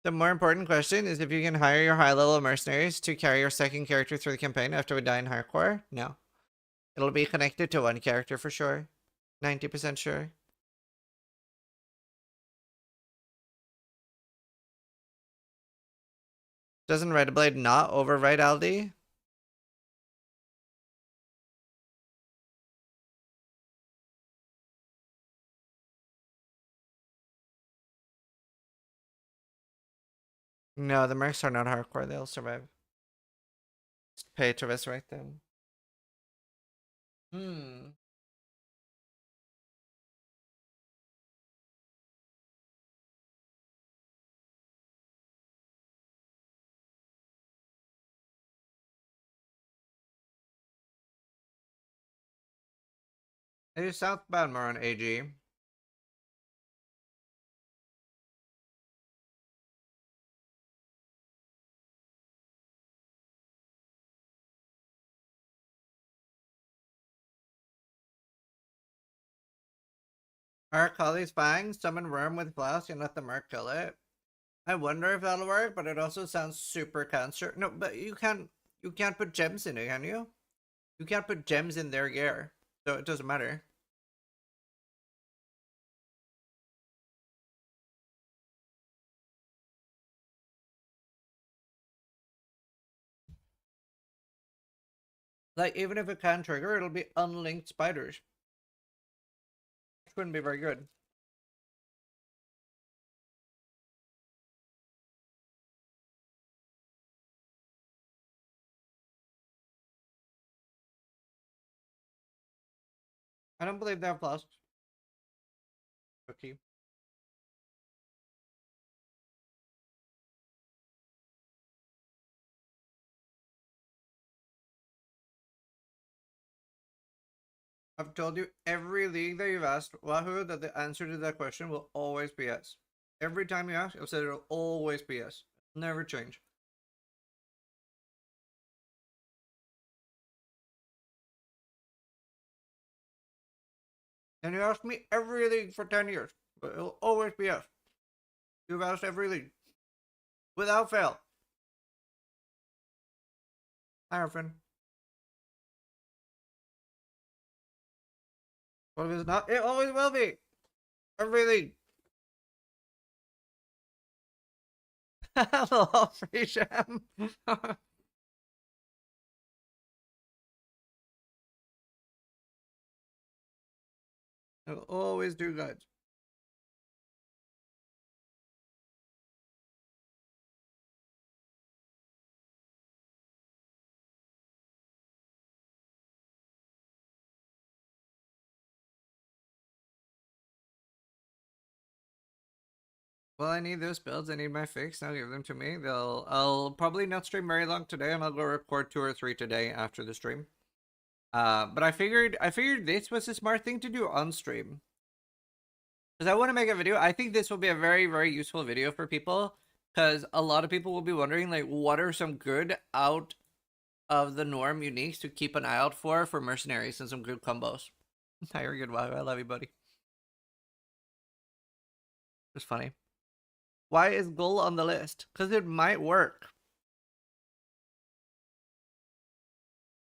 The more important question is if you can hire your high-level mercenaries to carry your second character through the campaign after we die in hardcore. No. It'll be connected to one character for sure. 90% sure. Doesn't Red Blade not overwrite Aldi? No, the mercs are not hardcore. They'll survive. Just pay to resurrect them. It is southbound more on AG. Our colleagues bang, summon worm with flask and let the merc kill it. I wonder if that'll work, but it also sounds super cancer. No, but you can't put gems in it, can you? You can't put gems in their gear, so it doesn't matter. Like, even if it can trigger, it'll be unlinked spiders. Which wouldn't be very good. I don't believe they have flasks. Okay. I've told you every league that you've asked Wahoo that the answer to that question will always be yes. Every time you ask, I've said it'll always be yes. Never change. And you asked me every league for 10 years, but it'll always be yes. You've asked every league. Without fail. Hi, Orphan. What if it's not? It always will be. Every league. Hello, free sham. I'll always do guides. Well, I need those builds. I need my fix. Now give them to me. I'll probably not stream very long today, and I'll go record 2 or 3 today after the stream. But I figured this was a smart thing to do on stream. Because I want to make a video. I think this will be a very, very useful video for people. Because a lot of people will be wondering, like, what are some good out of the norm uniques to keep an eye out for mercenaries and some good combos. You're good, Wahoo. I love you, buddy. It's funny. Why is Gull on the list? Because it might work.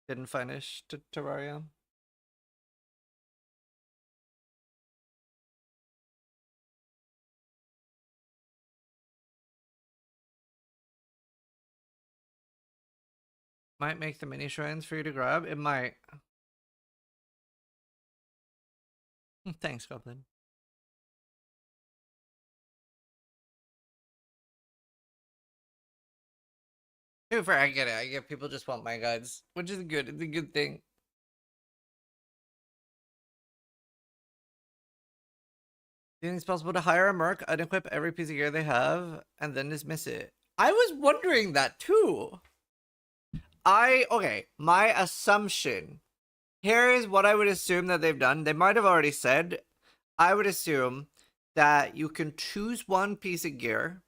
Didn't finish Terraria. Might make the mini shrines for you to grab. It might. Thanks, Goblin. I get it. I get people just want my guides, which is good. It's a good thing. Do you think it's possible to hire a merc, unequip every piece of gear they have, and then dismiss it? I was wondering that too. Okay, my assumption. Here is what I would assume that they've done. They might have already said. I would assume that you can choose one piece of gear.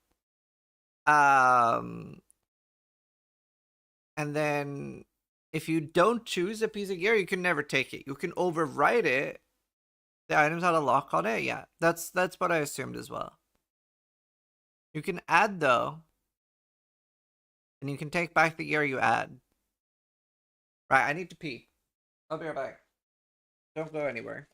And then if you don't choose a piece of gear, you can never take it. You can overwrite it. The items had a lock on it. Yeah, that's what I assumed as well. You can add though. And you can take back the gear you add. Right, I need to pee. I'll be right back. Don't go anywhere.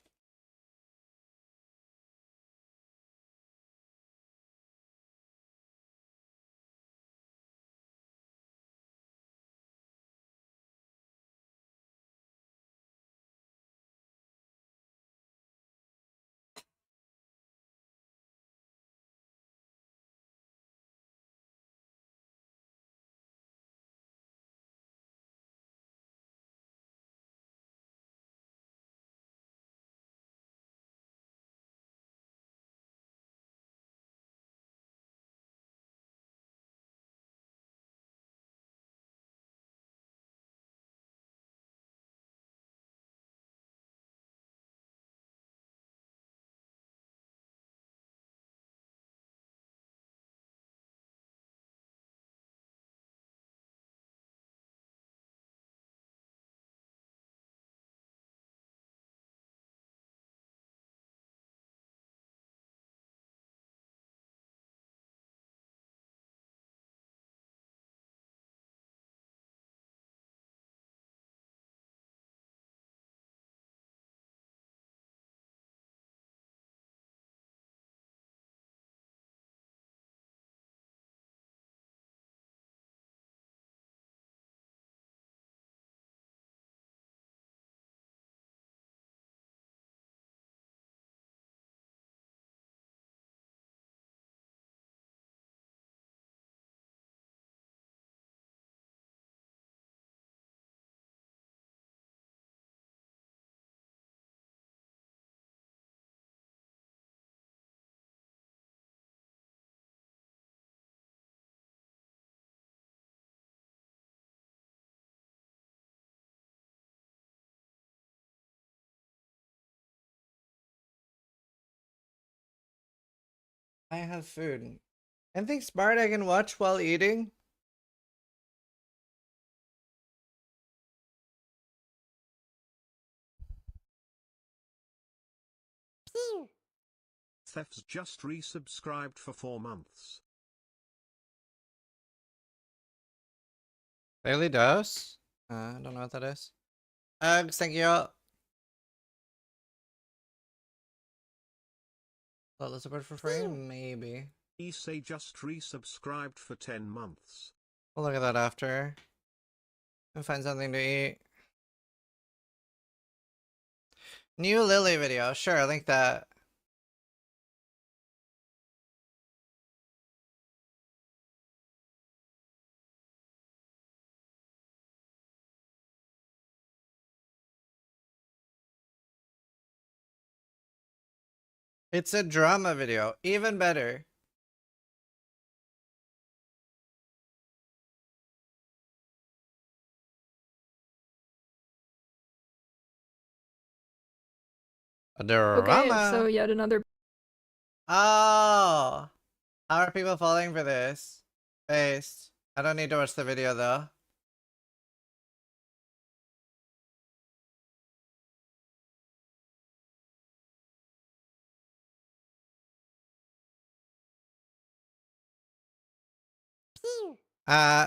I have food. Anything smart I can watch while eating? Thef's just resubscribed for 4 months. Daily dose? I don't know what that is. Thank you. Let us support for free? Maybe. Issei just resubscribed for 10 months. We'll look at that after. And find something to eat. New Lily video. Sure, link that. It's a drama video. Even better. A drama. Okay, so yet another. Oh. How are people falling for this? Based. I don't need to watch the video though.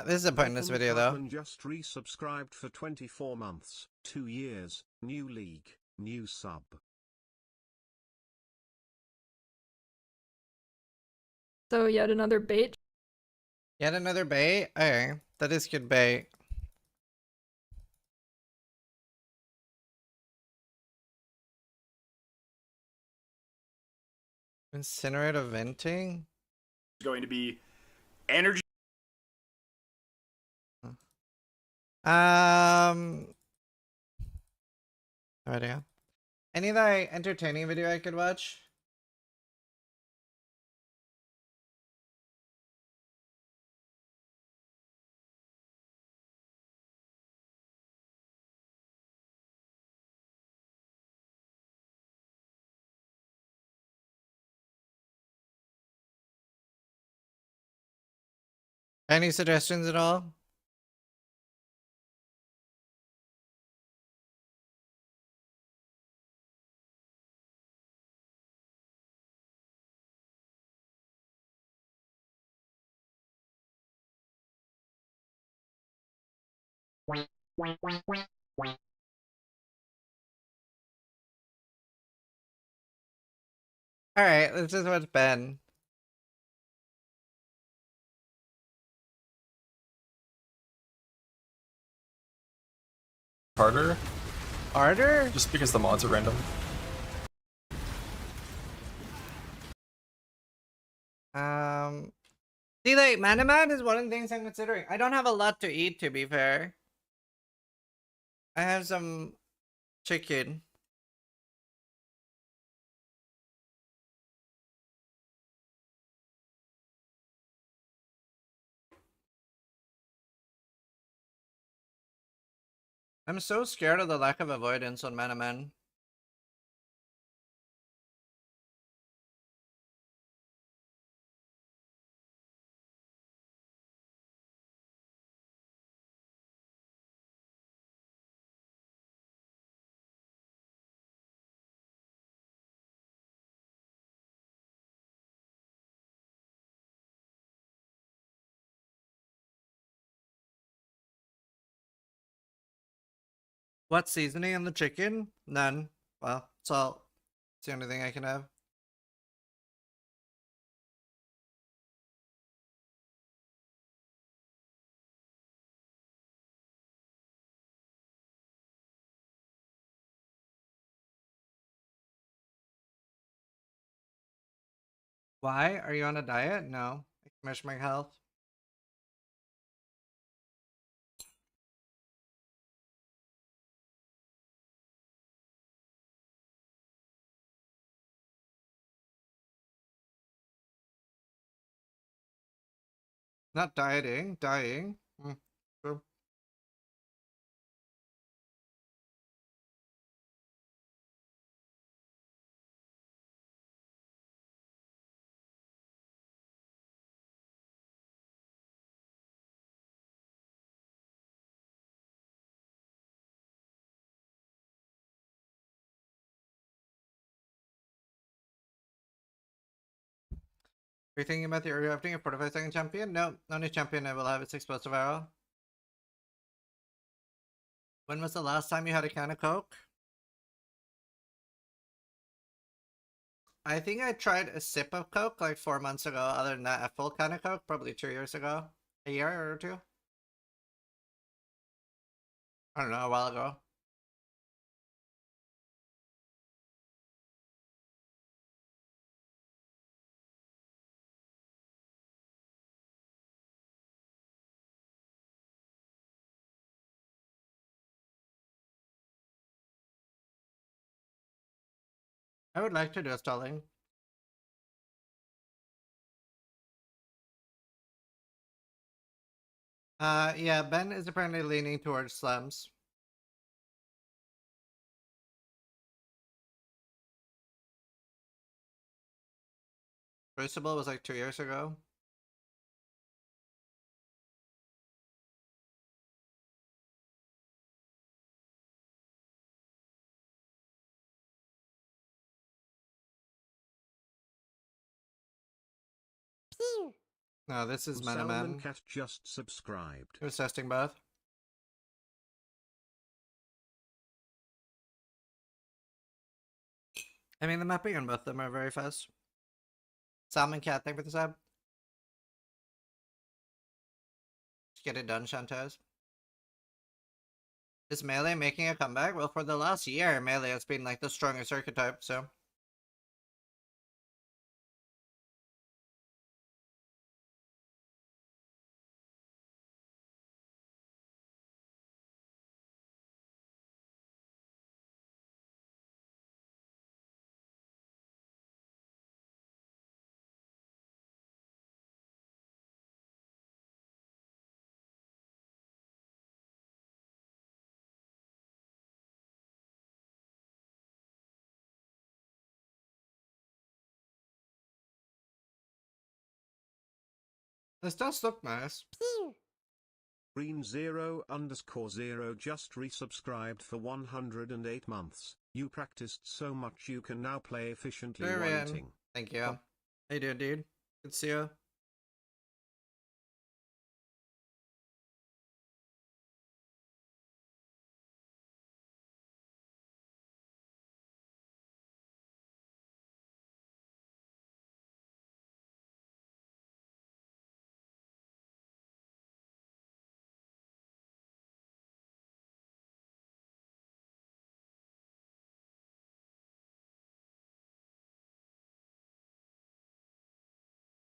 This is a pointless Nathan video though. Cartman just resubscribed for 24 months, 2 years, new league, new sub. So yet another bait. Yet another bait? Okay, that is good bait. Incinerator venting? Going to be energy. No idea. Any other entertaining video I could watch? Any suggestions at all? Alright, this is what's been. Harder, Harder? just because the mods are random. See, like, Mana Man is one of the things I'm considering. I don't have a lot to eat, to be fair. I have some chicken. I'm so scared of the lack of avoidance on Mana Man. What seasoning on the chicken? None. Well, salt. It's the only thing I can have. Why? Are you on a diet? No. I can measure my health. Not dieting, dying. True. Are you thinking about the Theorycrafting a 45-second champion? No, only champion I will have its explosive arrow. When was the last time you had a can of Coke? I think I tried a sip of Coke like 4 months ago. Other than that, a full can of Coke probably 2 years ago. A year or two? I don't know, a while ago. I would like to do a stalling. Yeah, Ben is apparently leaning towards slums. Crucible was like 2 years ago. No, this is Mana Salmon Man. Cat just subscribed. He was testing both. I mean, the mapping on both of them are very fast. Salmon Cat, thank you for the sub. Just get it done, Shantaz. Is Melee making a comeback? Well, for the last year, Melee has been like the strongest archetype, so. This does look nice. Green 0_0 just resubscribed for 108 months. You practiced so much you can now play efficiently while Durian. eating. Thank you. How you doing, dude? Good to see you.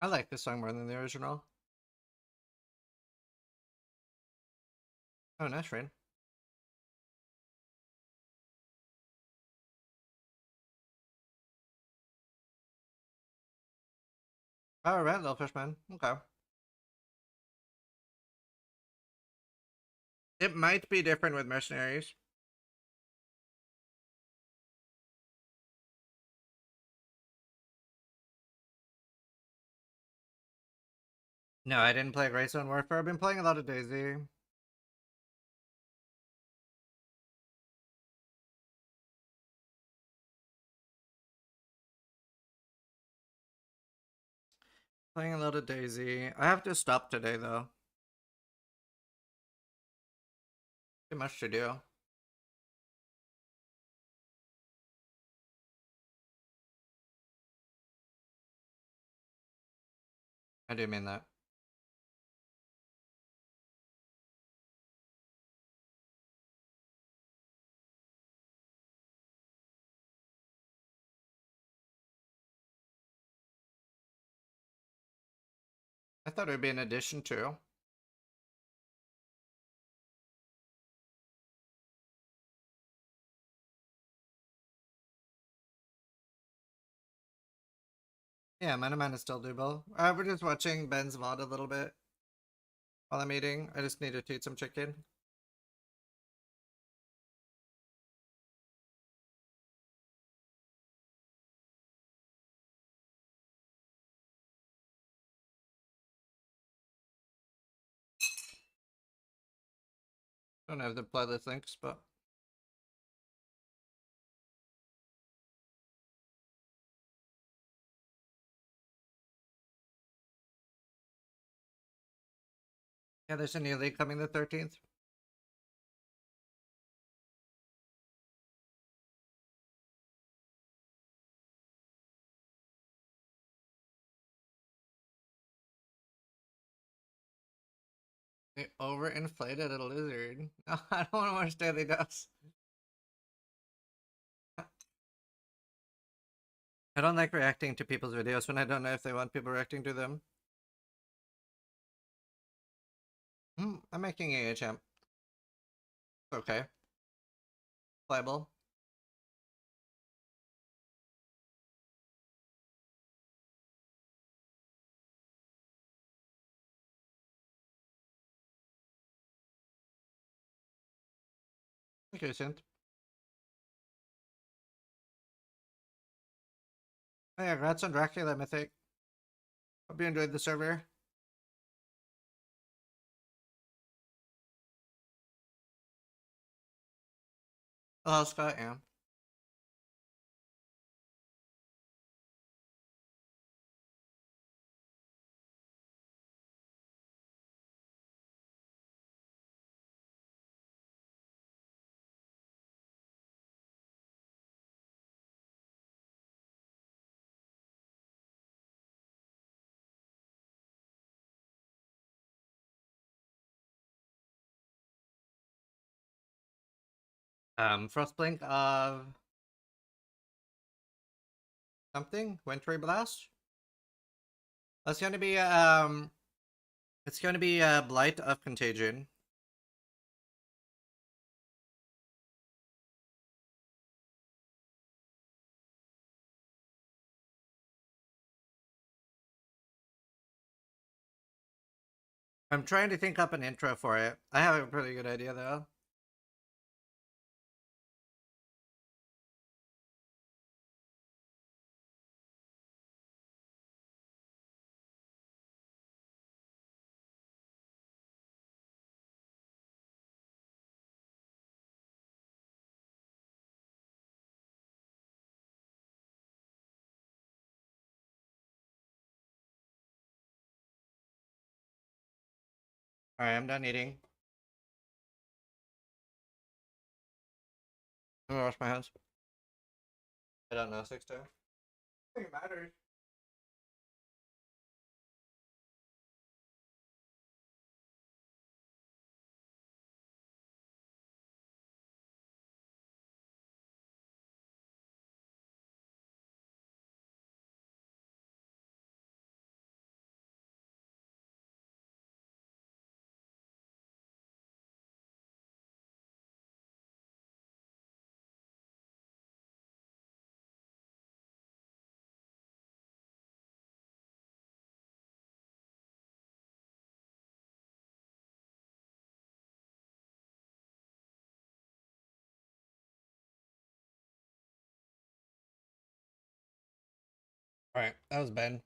I like this song more than the original. Oh, nice rain. Oh, right, little fishman. Okay. It might be different with mercenaries. No, I didn't play Greystone Warfare. I've been playing a lot of Daisy. Playing a lot of Daisy. I have to stop today, though. Too much to do. I do mean that. I thought it would be an addition too. Yeah, Man is still doable. We're just watching Ben's VOD a little bit while I'm eating. I just need to eat some chicken. Don't have the playlist links, but yeah, there's a new league coming the 13th. They overinflated a lizard. No, I don't want to watch Daily Dose. I don't like reacting to people's videos when I don't know if they want people reacting to them. I'm making a champ. Okay. Playable. Okay, synth. Oh yeah, congrats on Dracula Mythic. Hope you enjoyed the server. Oh, Scott, yeah. Frostblink of something? Wintry Blast? That's gonna be it's gonna be Blight of Contagion. I'm trying to think up an intro for it. I have a pretty good idea though. Alright, I'm done eating. I'm gonna wash my hands. I don't know, 6 2. I think it matters. Alright, that was bad.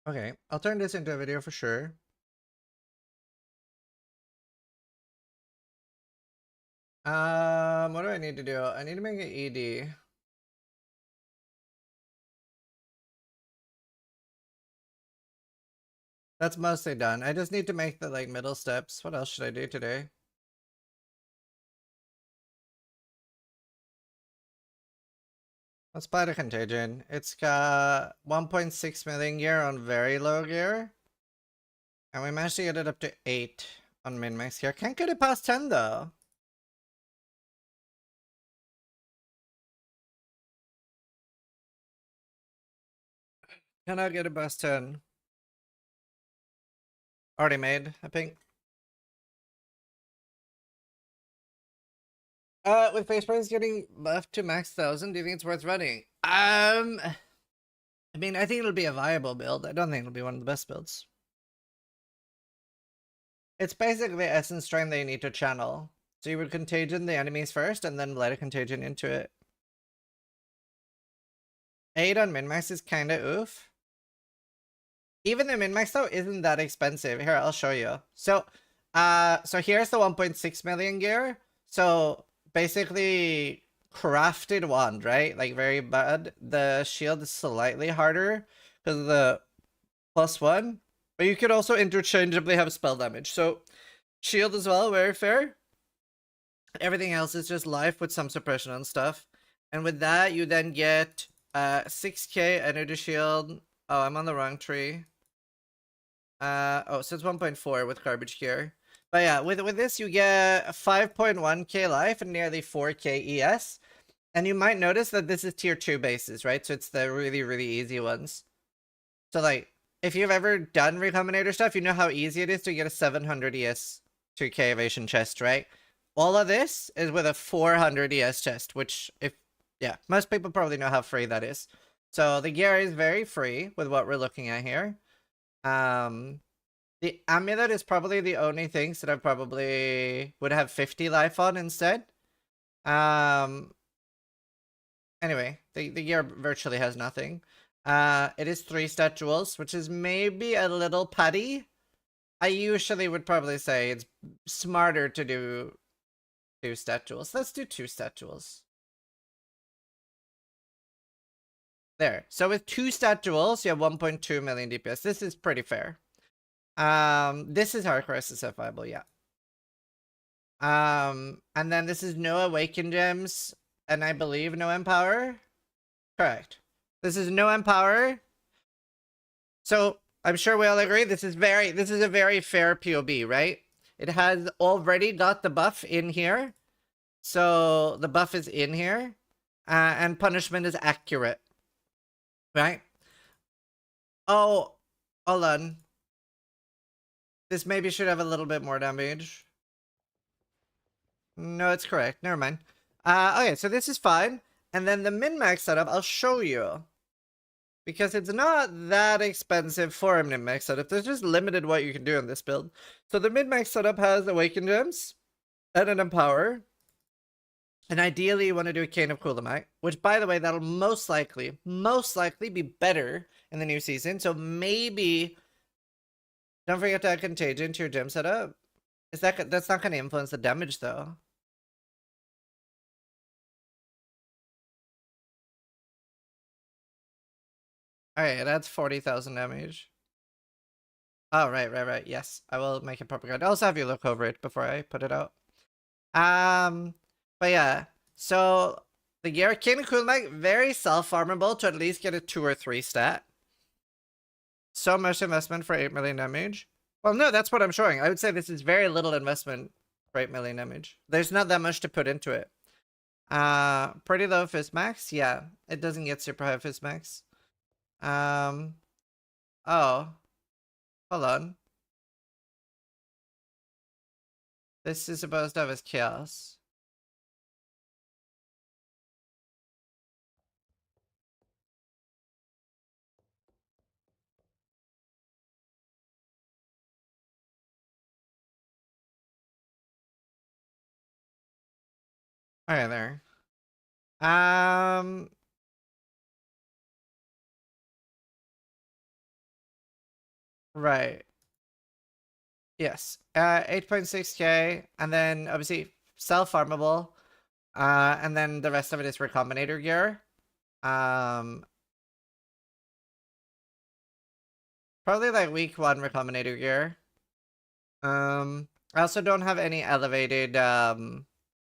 Okay, I'll turn this into a video for sure. What do I need to do? I need to make an ED. That's mostly done. I just need to make the like middle steps. What else should I do today? Let's buy the contagion. It's got 1.6 million gear on very low gear. And we managed to get it up to 8 on min-max gear. Can't get it past 10 though. Cannot get it past 10. Already made, I think. With face price getting left to max 1000, do you think it's worth running? I mean, I think it'll be a viable build. I don't think it'll be one of the best builds. It's basically essence strain that you need to channel. So you would contagion the enemies first and then let a contagion into it. 8 on min-max is kinda oof. Even the min-max though isn't that expensive. Here, I'll show you. So here's the 1.6 million gear. So basically crafted wand, right? Like very bad. The shield is slightly harder because of the +1. But you could also interchangeably have spell damage. So shield as well, very fair. Everything else is just life with some suppression and stuff. And with that, you then get 6k energy shield. Oh, I'm on the wrong tree. Oh, so it's 1.4 with garbage gear. But yeah, with this you get 5.1k life and nearly 4k ES. And you might notice that this is tier 2 bases, right? So it's the really, really easy ones. So like, if you've ever done Recombinator stuff, you know how easy it is to get a 700 ES 2k evasion chest, right? All of this is with a 400 ES chest, which yeah, most people probably know how free that is. So the gear is very free with what we're looking at here. The amulet is probably the only things that I probably would have 50 life on instead. Anyway, the gear virtually has nothing. It is 3 stat jewels, which is maybe a little putty. I usually would probably say it's smarter to do 2 stat jewels. Let's do 2 stat jewels. There. So with 2 stat jewels, you have 1.2 million DPS. This is pretty fair. This is hardcore SSF viable, yeah. And then this is no awakened gems, and I believe no empower. Correct. This is no empower. So I'm sure we all agree this is a very fair POB, right? It has already got the buff in here. So the buff is in here. And punishment is accurate. Right? Oh, hold on. This maybe should have a little bit more damage. No, it's correct. Never mind. Okay, so this is fine. And then the min-max setup, I'll show you. Because it's not that expensive for a min-max setup. There's just limited what you can do in this build. So the min-max setup has Awakened Gems and an Empower. And ideally you want to do a Cane of Cooldomac, which by the way, that'll most likely be better in the new season. So maybe don't forget to add Contagion to your gem setup. That's not gonna influence the damage though. Alright, that's 40,000 damage. Oh, right. Yes, I will make a proper guide. I'll also have you look over it before I put it out. But yeah, so the gear Cane of Coolmac, very self-farmable to at least get a 2 or 3 stat. So much investment for 8 million damage. Well, no, that's what I'm showing. I would say this is very little investment for 8 million damage. There's not that much to put into it. Pretty low fist max. Yeah, it doesn't get super high fist max. Oh, hold on. This is supposed to have as chaos. Okay, there. Um. Right. Yes. 8.6k, and then obviously self-farmable. And then the rest of it is Recombinator gear. Probably like week 1 Recombinator gear. I also don't have any elevated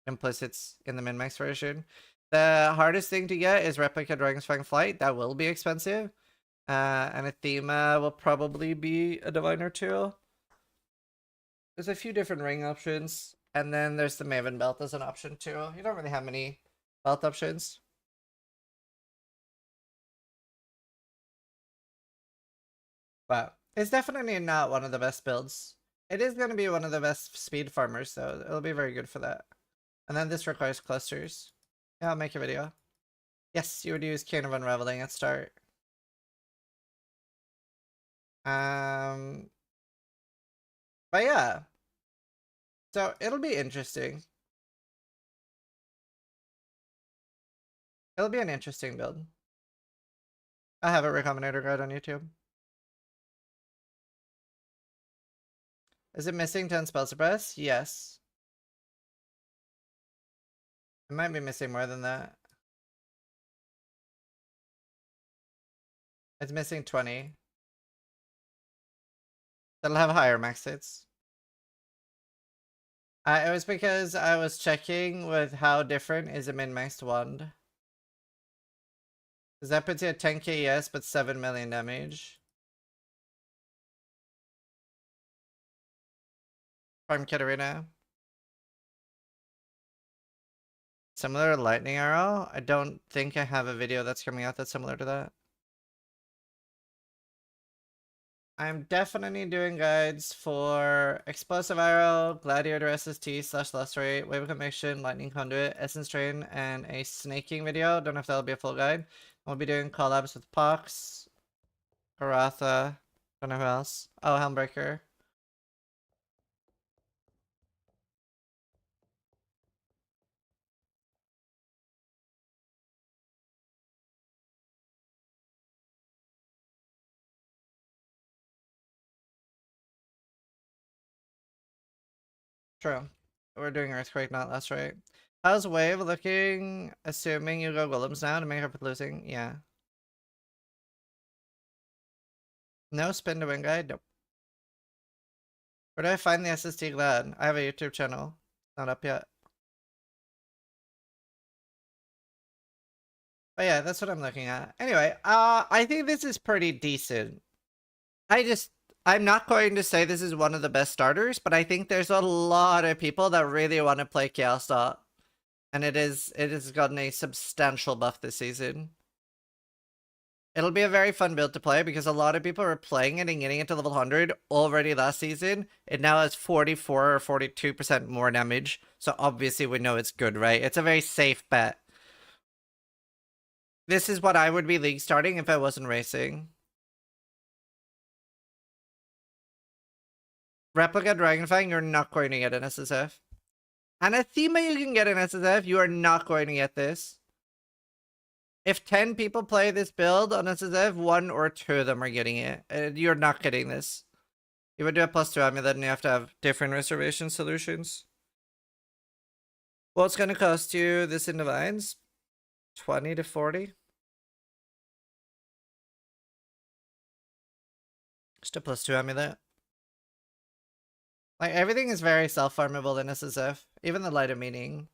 implicits in the min-max version. The hardest thing to get is Replica Dragon's Fang Flight. That will be expensive. And a Thema will probably be a Diviner too. There's a few different ring options. And then there's the Maven belt as an option too. You don't really have many belt options. But it's definitely not one of the best builds. It is going to be one of the best speed farmers, so it'll be very good for that. And then this requires clusters. Yeah, I'll make a video. Yes, you would use Cane of Unraveling at start. But yeah. So it'll be interesting. It'll be an interesting build. I have a Recombinator guide on YouTube. Is it missing 10 spell suppress? Yes. It might be missing more than that. It's missing 20. That'll have higher max hits. It was because I was checking with how different is a min-maxed wand. Because that puts you at 10k yes, but 7 million damage. Farm Katarina. Similar to Lightning Arrow? I don't think I have a video that's coming out that's similar to that. I'm definitely doing guides for Explosive Arrow, Gladiator SST / Lost Rate, Wave of Conviction, Lightning Conduit, Essence Train, and a Snaking video. Don't know if that'll be a full guide. We'll be doing collabs with Pox, Karatha, don't know who else. Oh, Helmbreaker. True. We're doing Earthquake, not Lost Rate. How's Wave looking, assuming you go Golems now to make up for losing? Yeah. No spin to win guide? Nope. Where do I find the SST Glad? I have a YouTube channel. Not up yet. But yeah, that's what I'm looking at. Anyway, I think this is pretty decent. I'm not going to say this is one of the best starters, but I think there's a lot of people that really want to play Chaos Dot. And it has gotten a substantial buff this season. It'll be a very fun build to play because a lot of people are playing it and getting it to level 100 already last season. It now has 44 or 42% more damage. So obviously we know it's good, right? It's a very safe bet. This is what I would be league starting if I wasn't racing. Replica Dragonfang, you're not going to get an SSF. Anathema, you can get an SSF. You are not going to get this. If 10 people play this build on SSF, 1 or 2 of them are getting it. You're not getting this. You would do a +2 amulet and you have to have different reservation solutions. Well, it's going to cost you this in Divines. 20 to 40. Just a +2 amulet. Like, everything is very self-farmable in SSF. Even the Light of Meaning.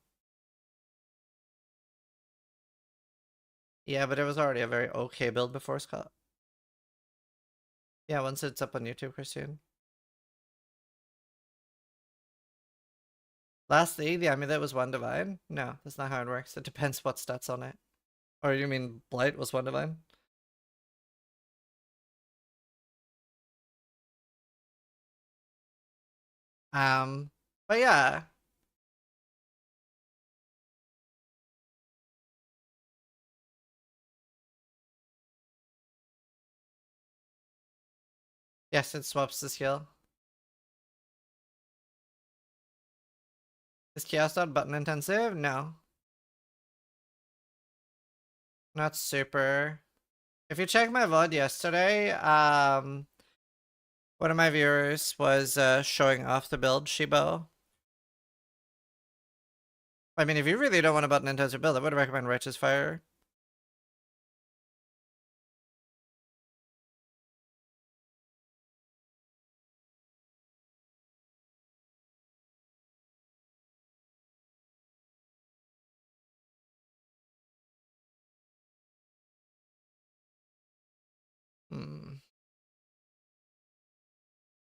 Yeah, but it was already a very okay build before Scott. Yeah, once it's up on YouTube, Christian. Lastly, the amulet was 1 divine? No, that's not how it works. It depends what stats on it. Or you mean Blight was 1 divine? But yeah. Yes, it swaps the skill. Is Chaos Dot button intensive? No. Not super. If you check my VOD yesterday, one of my viewers was showing off the build Shibo. I mean, if you really don't want a button intensive build, I would recommend Righteous Fire.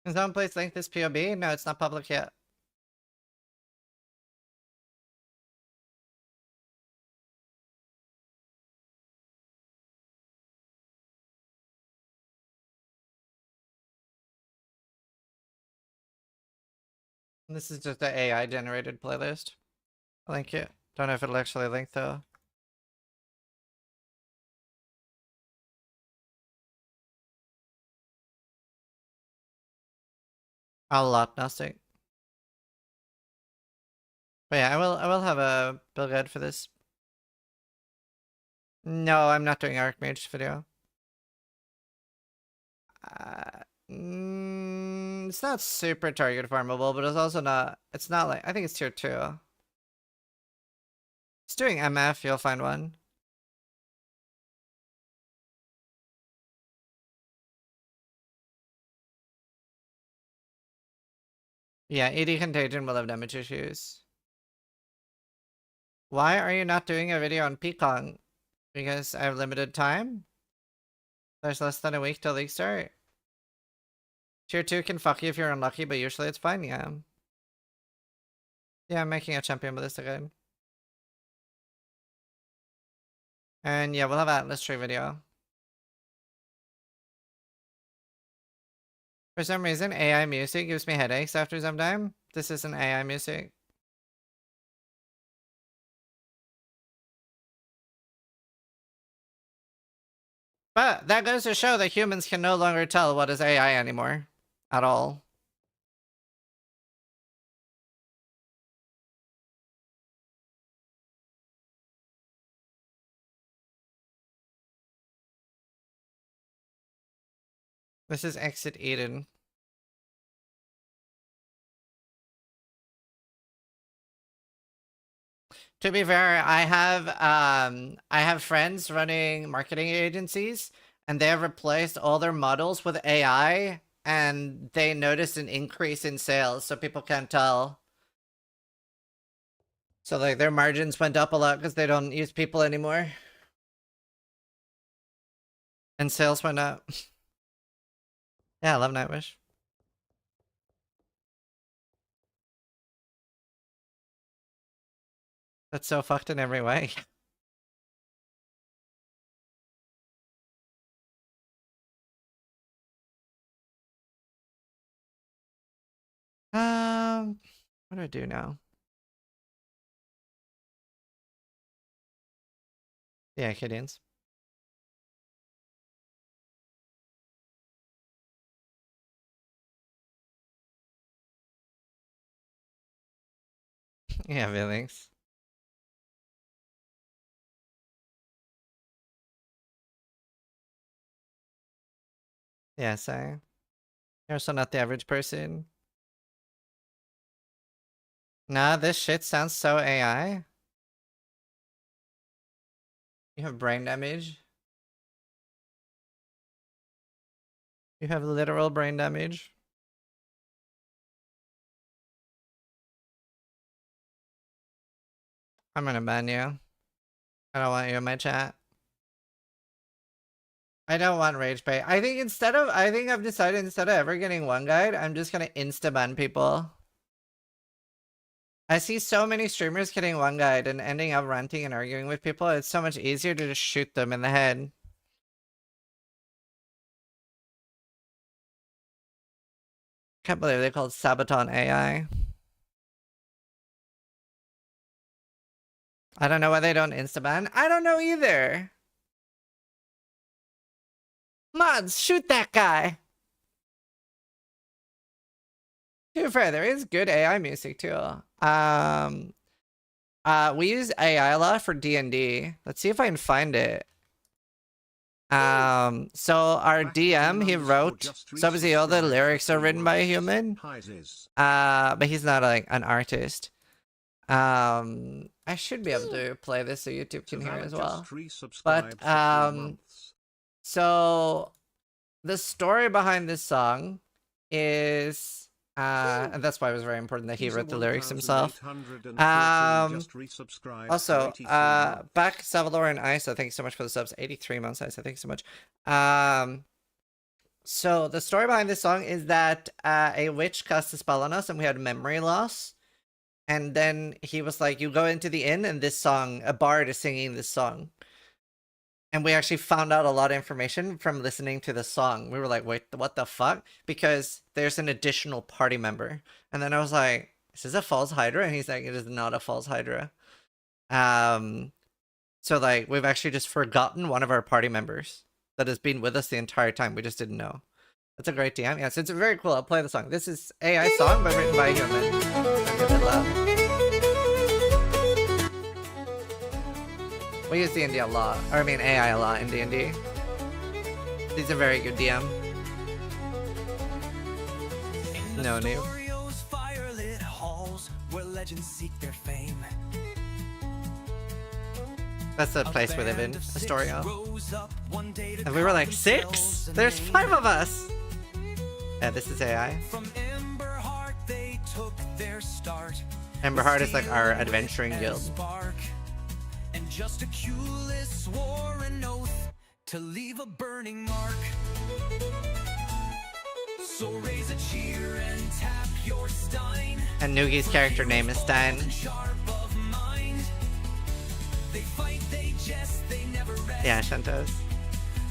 Can someone please link this POB? No, it's not public yet. This is just the AI generated playlist. I'll link it. Don't know if it'll actually link though. A lot Gnostic. But yeah, I will have a build guide for this. No, I'm not doing Archmage video. It's not super target farmable, but it's also not, it's not like, I think it's tier 2. It's doing MF, you'll find one. Yeah, AD Contagion will have damage issues. Why are you not doing a video on Pekong? Because I have limited time? There's less than a week till league start. Tier 2 can fuck you if you're unlucky, but usually it's fine, yeah. Yeah, I'm making a champion with this again. And yeah, we'll have Atlas tree video. For some reason, AI music gives me headaches after some time. This isn't AI music. But that goes to show that humans can no longer tell what is AI anymore. At all. This is Exit Eden. To be fair, I have friends running marketing agencies, and they have replaced all their models with AI, and they noticed an increase in sales, so people can't tell. So like their margins went up a lot because they don't use people anymore. And sales went up. Yeah, I love Nightwish. That's so fucked in every way. What do I do now? Yeah, Acadians. Yeah, feelings. Yeah, so you're also not the average person. Nah, this shit sounds so AI. You have brain damage. You have literal brain damage. I'm gonna ban you. I don't want you in my chat. I don't want rage bait. I think I've decided instead of ever getting one guide, I'm just gonna insta-ban people. I see so many streamers getting one guide and ending up ranting and arguing with people. It's so much easier to just shoot them in the head. Can't believe they called Sabaton AI. I don't know why they don't insta-ban. I don't know either. Mods, shoot that guy. To be fair, there is good AI music too. We use AI a lot for D&D. Let's see if I can find it. So our DM, he wrote, so obviously all the lyrics are written by a human. But he's not like an artist. I should be able to play this so YouTube can hear it as well. But so the story behind this song is and that's why it was very important that he wrote the lyrics himself. Also, back Salvador and Isa, thank you so much for the subs. 83 months, Isa, thank you so much. So the story behind this song is that a witch cast a spell on us and we had memory loss. And then he was like, you go into the inn and this song, a bard is singing this song. And we actually found out a lot of information from listening to the song. We were like, wait, what the fuck? Because there's an additional party member. And then I was like, is this a false Hydra? And he's like, it is not a false Hydra. So like, we've actually just forgotten one of our party members that has been with us the entire time. We just didn't know. That's a great DM. Yeah, so it's very cool. I'll play the song. This is AI song, but written by a human. I'll give it loud. We use D&D a lot. Or I mean AI a lot in D&D. He's a very good DM. No new. That's the place we live in, Astoria. And we were like, 6? There's 5 of us! Yeah, this is AI. Emberheart is like our adventuring guild. And just Aculus swore an oath to leave a burning mark. So raise a cheer and tap your stein. And Nugi's character name is Stein. They fight, they jest, they never rest. Yeah, Shantos.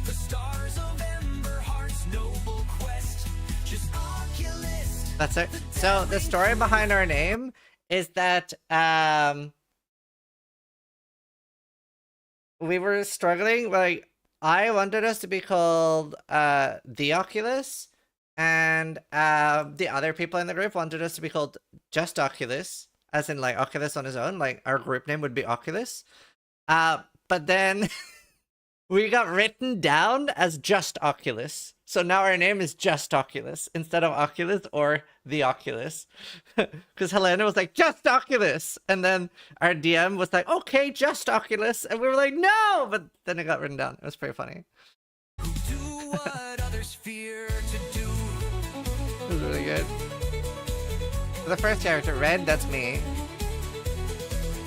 The stars of Emberheart's noble quest. Just Oculus. That's it. So the story behind our name is that we were struggling. Like, I wanted us to be called the Oculus, and the other people in the group wanted us to be called just Oculus, as in like Oculus on his own. Like our group name would be Oculus. But then we got written down as just Oculus. So now our name is just Oculus instead of Oculus or the Oculus. Because Helena was like, just Oculus. And then our DM was like, okay, just Oculus. And we were like, no! But then it got written down. It was pretty funny. Do what others fear to do. It was really good. So the first character, Red, that's me.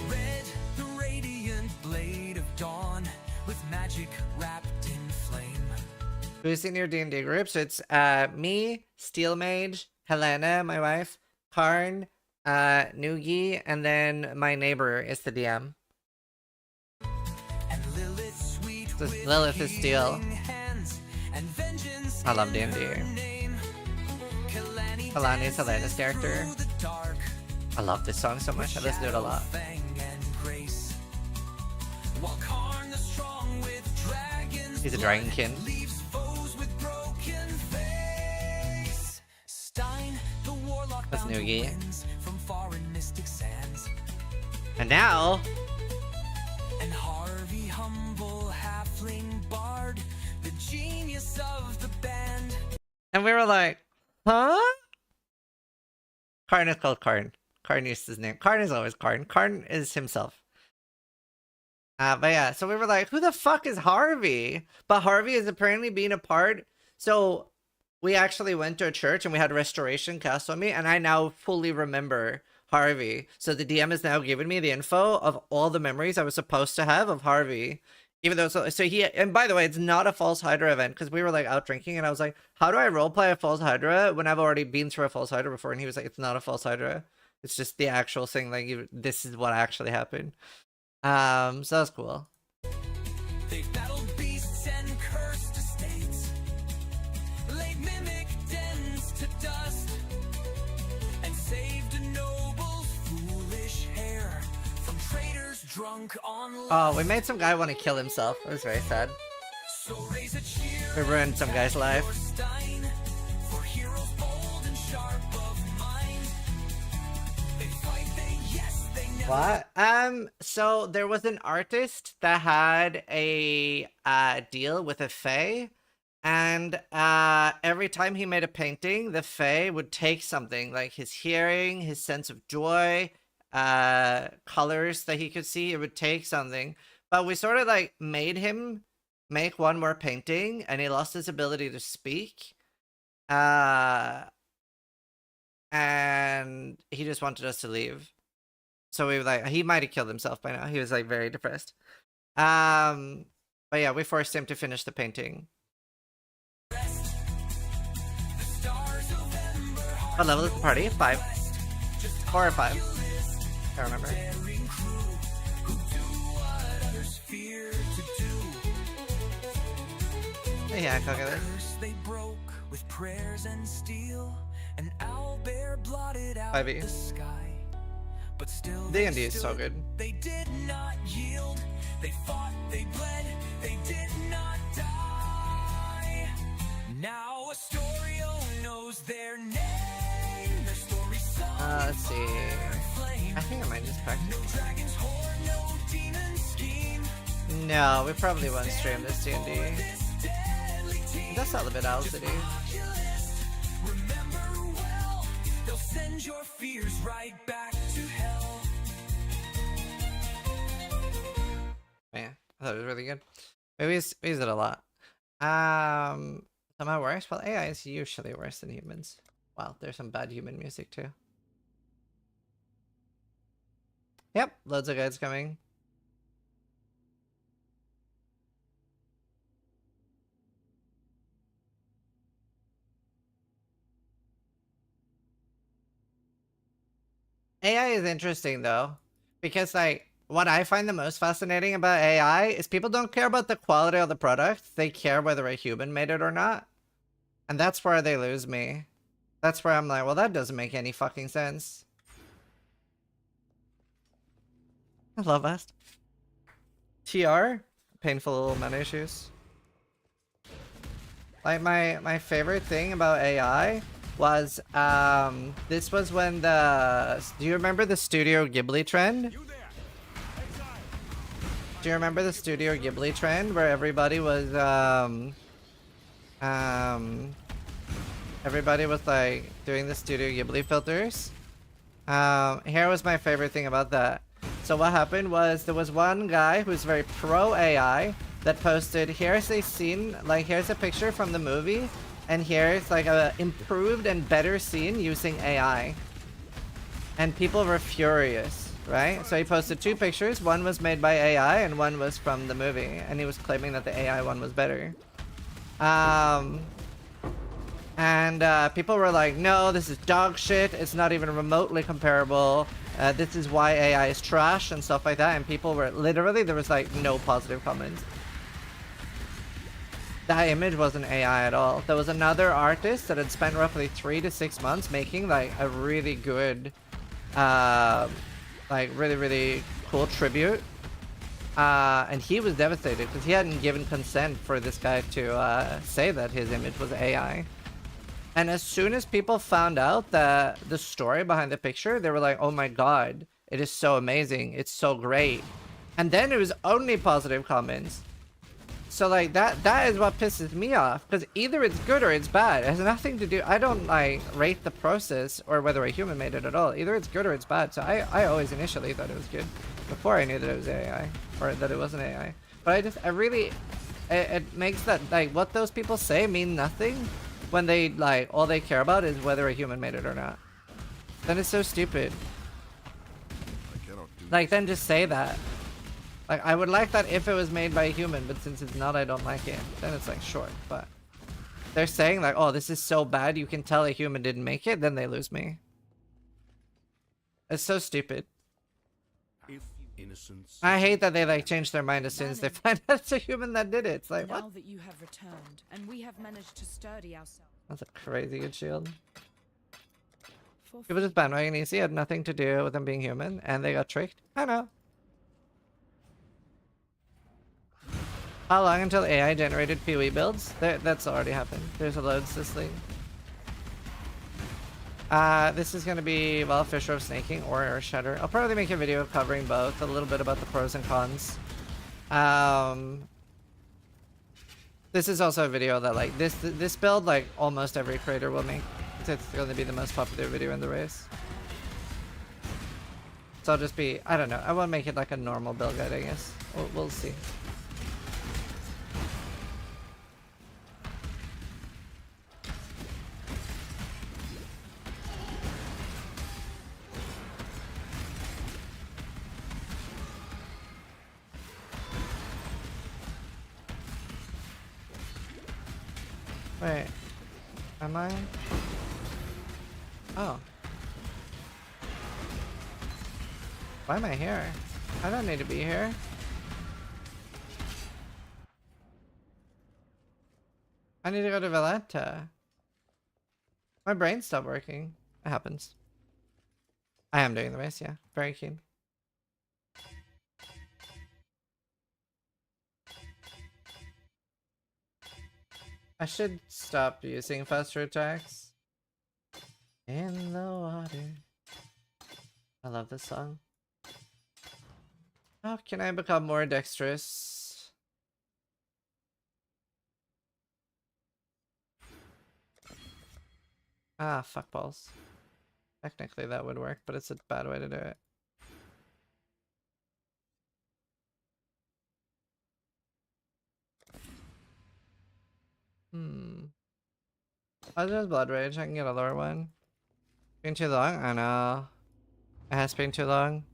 Red, the radiant blade of dawn with magic wrapped in flame. Who's in your D&D group? So it's me, Steel Mage, Helena, my wife, Karn, Nugi, and then my neighbor is the DM. And so Lilith is Steel. I love D&D. Kalani is Helena's character. I love this song so much. I listen to it a lot. He's a dragonkin. That's Nugi. And now, and Harvey, humble halfling bard, the genius of the band. And we were like, huh? Karn is called Karn. Karn used his name. Karn is always Karn. Karn is himself. But yeah, so we were like, who the fuck is Harvey? But Harvey is apparently being a part. So we actually went to a church and we had restoration cast on me, and I now fully remember Harvey. So the DM has now given me the info of all the memories I was supposed to have of Harvey. Even though, so he, and by the way, it's not a false Hydra event, because we were like out drinking and I was like, how do I roleplay a false Hydra when I've already been through a false Hydra before? And he was like, it's not a false Hydra. It's just the actual thing. Like, this is what actually happened. So that was cool. They battled beasts and cursed estates, laid mimic dens to dust, and saved a noble's foolish hair from traitors drunk on lust. Oh, we made some guy want to kill himself. It was very sad. So raise a cheer. We ruined some guy's life. For heroes bold and sharp of mind. They fight, they yes, they never. What? So there was an artist that had a deal with a fae, and every time he made a painting, the fae would take something like his hearing, his sense of joy, colors that he could see. It would take something, but we sort of like made him make one more painting, and he lost his ability to speak. And he just wanted us to leave. So we were like, he might have killed himself by now. He was like very depressed. But yeah, we forced him to finish the painting. What level is the party? 5. 4 or 5. Can't remember. Yeah, look at this. They broke with prayers and steel, and owlbear blotted out 5e. the sky. But still D&D is so good. They did not yield. They fought, they bled, they did not die. Now Astoria knows their name. Their story sung. Let's see. I think I might just practice. No dragon's horn, no demon scheme. No, we probably won't stream this D&D. That's all a bit owls to do. Remember well, they'll send your fears right back to hell. Yeah, I thought it was really good. We use it a lot. Somehow worse? Well, AI is usually worse than humans. Well, there's some bad human music too. Yep, loads of guides coming. AI is interesting though, because like what I find the most fascinating about AI is people don't care about the quality of the product. They care whether a human made it or not. And that's where they lose me. That's where I'm like, well, that doesn't make any fucking sense. I love that. TR? Painful little mana issues. Like my favorite thing about AI was this was when do you remember the Studio Ghibli trend? Do you remember the Studio Ghibli trend where everybody was like doing the Studio Ghibli filters? Here was my favorite thing about that. So what happened was there was one guy who's very pro AI that posted, here's a scene, like here's a picture from the movie, and here's like a improved and better scene using AI. And people were furious, right? So he posted 2 pictures, one was made by AI and one was from the movie, and he was claiming that the AI one was better. People were like, no, this is dog shit, it's not even remotely comparable, this is why AI is trash and stuff like that, and people were literally, there was like no positive comments. That image wasn't AI at all. There was another artist that had spent roughly 3 to 6 months making like a really good, like really cool tribute. And he was devastated because he hadn't given consent for this guy to say that his image was AI. And as soon as people found out the story behind the picture, they were like, oh my god, it is so amazing, it's so great. And then it was only positive comments. So like that is what pisses me off, because either it's good or it's bad. It has nothing to do, I don't like rate the process or whether a human made it at all. Either it's good or it's bad. So I always initially thought it was good before I knew that it was AI, or that it wasn't AI. But it makes that, like, what those people say mean nothing when they, like, all they care about is whether a human made it or not. Then it's so stupid. Like, then just say that. Like, I would like that if it was made by a human, but since it's not, I don't like it. Then it's like, sure, but they're saying like, oh, this is so bad, you can tell a human didn't make it, then they lose me. It's so stupid. If innocence... I hate that they like change their mind as soon as they find out it's a human that did it. It's like, what? Now that you have returned, and we have managed to sturdy ourselves. That's a crazy good shield. People just bandwagon easy, had nothing to do with them being human, and they got tricked. I know. How long until AI generated PoE builds? That's already happened. There's a load sysley. This is gonna be, well, Fisher of Snaking or Earth Shatter. I'll probably make a video covering both, a little bit about the pros and cons. This is also a video that, like, this build, like, almost every creator will make. It's gonna be the most popular video in the race. So I'll just be, I don't know, I won't make it like a normal build guide, I guess. We'll see. Wait, am I? Oh. Why am I here? I don't need to be here. I need to go to Valletta. My brain stopped working. It happens. I am doing the race, yeah. Very keen. I should stop using faster attacks. In the water. I love this song. How can I become more dexterous? Ah, fuck balls. Technically that would work, but it's a bad way to do it. Oh, there's Blood Rage. I can get a lower one. Been too long? I know. It has been too long.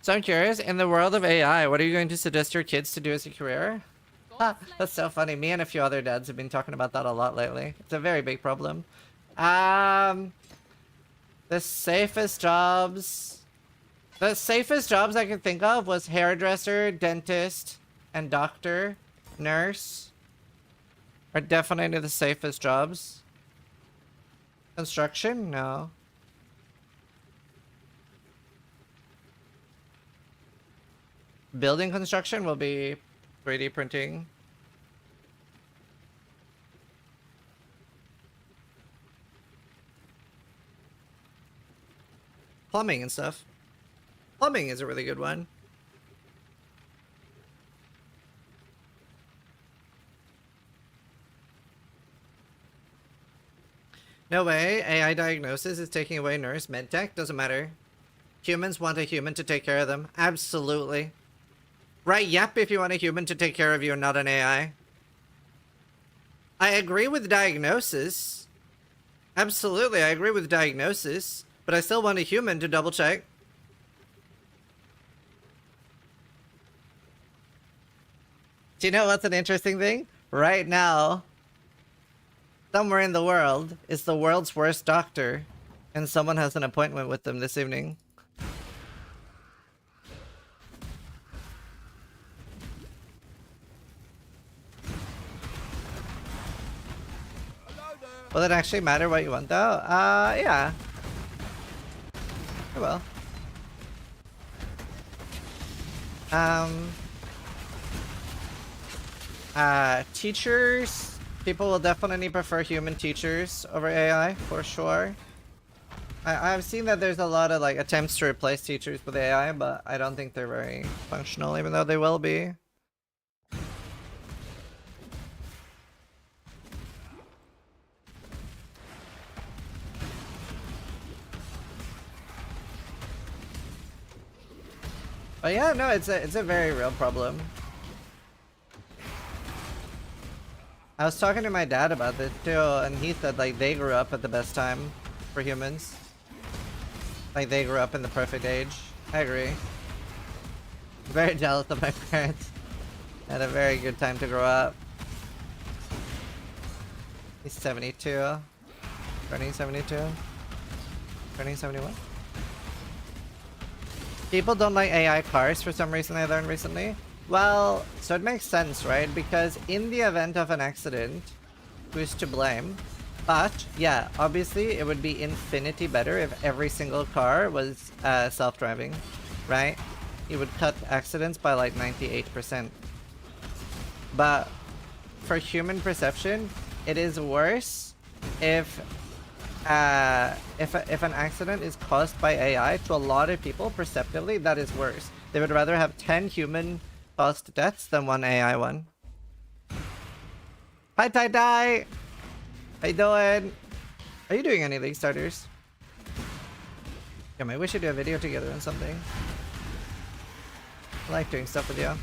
So I'm curious, in the world of AI, what are you going to suggest your kids to do as a career? Ha, that's so funny. Me and a few other dads have been talking about that a lot lately. It's a very big problem. The safest jobs I could think of was hairdresser, dentist, and doctor, nurse. Are definitely the safest jobs. Construction? No. Building construction will be 3D printing. Plumbing and stuff. Plumbing is a really good one. No way. AI diagnosis is taking away nurse. Medtech doesn't matter. Humans want a human to take care of them. Absolutely. Right, yep, if you want a human to take care of you and not an AI. I agree with diagnosis. Absolutely, I agree with diagnosis. But I still want a human to double check. Do you know what's an interesting thing? Right now, somewhere in the world is the world's worst doctor. And someone has an appointment with them this evening. Will it actually matter what you want though? Yeah. It will. Teachers. People will definitely prefer human teachers over AI, for sure. I've seen that there's a lot of like attempts to replace teachers with AI, but I don't think they're very functional, even though they will be. But yeah, no, it's a very real problem. I was talking to my dad about this too, and he said like they grew up at the best time for humans. Like they grew up in the perfect age. I agree. Very jealous of my parents. Had a very good time to grow up. He's 72. Turning 72. Turning 71. People don't like AI cars for some reason I learned recently. Well, so it makes sense, right? Because in the event of an accident, who's to blame? But, yeah, obviously it would be infinity better if every single car was self-driving, right? It would cut accidents by like 98%. But for human perception, it is worse if an accident is caused by AI, to a lot of people, perceptively, that is worse. They would rather have 10 human-caused deaths than one AI one. Hi, Tai Tai! How you doing? Are you doing any League starters? Yeah, maybe we should do a video together on something. I like doing stuff with you.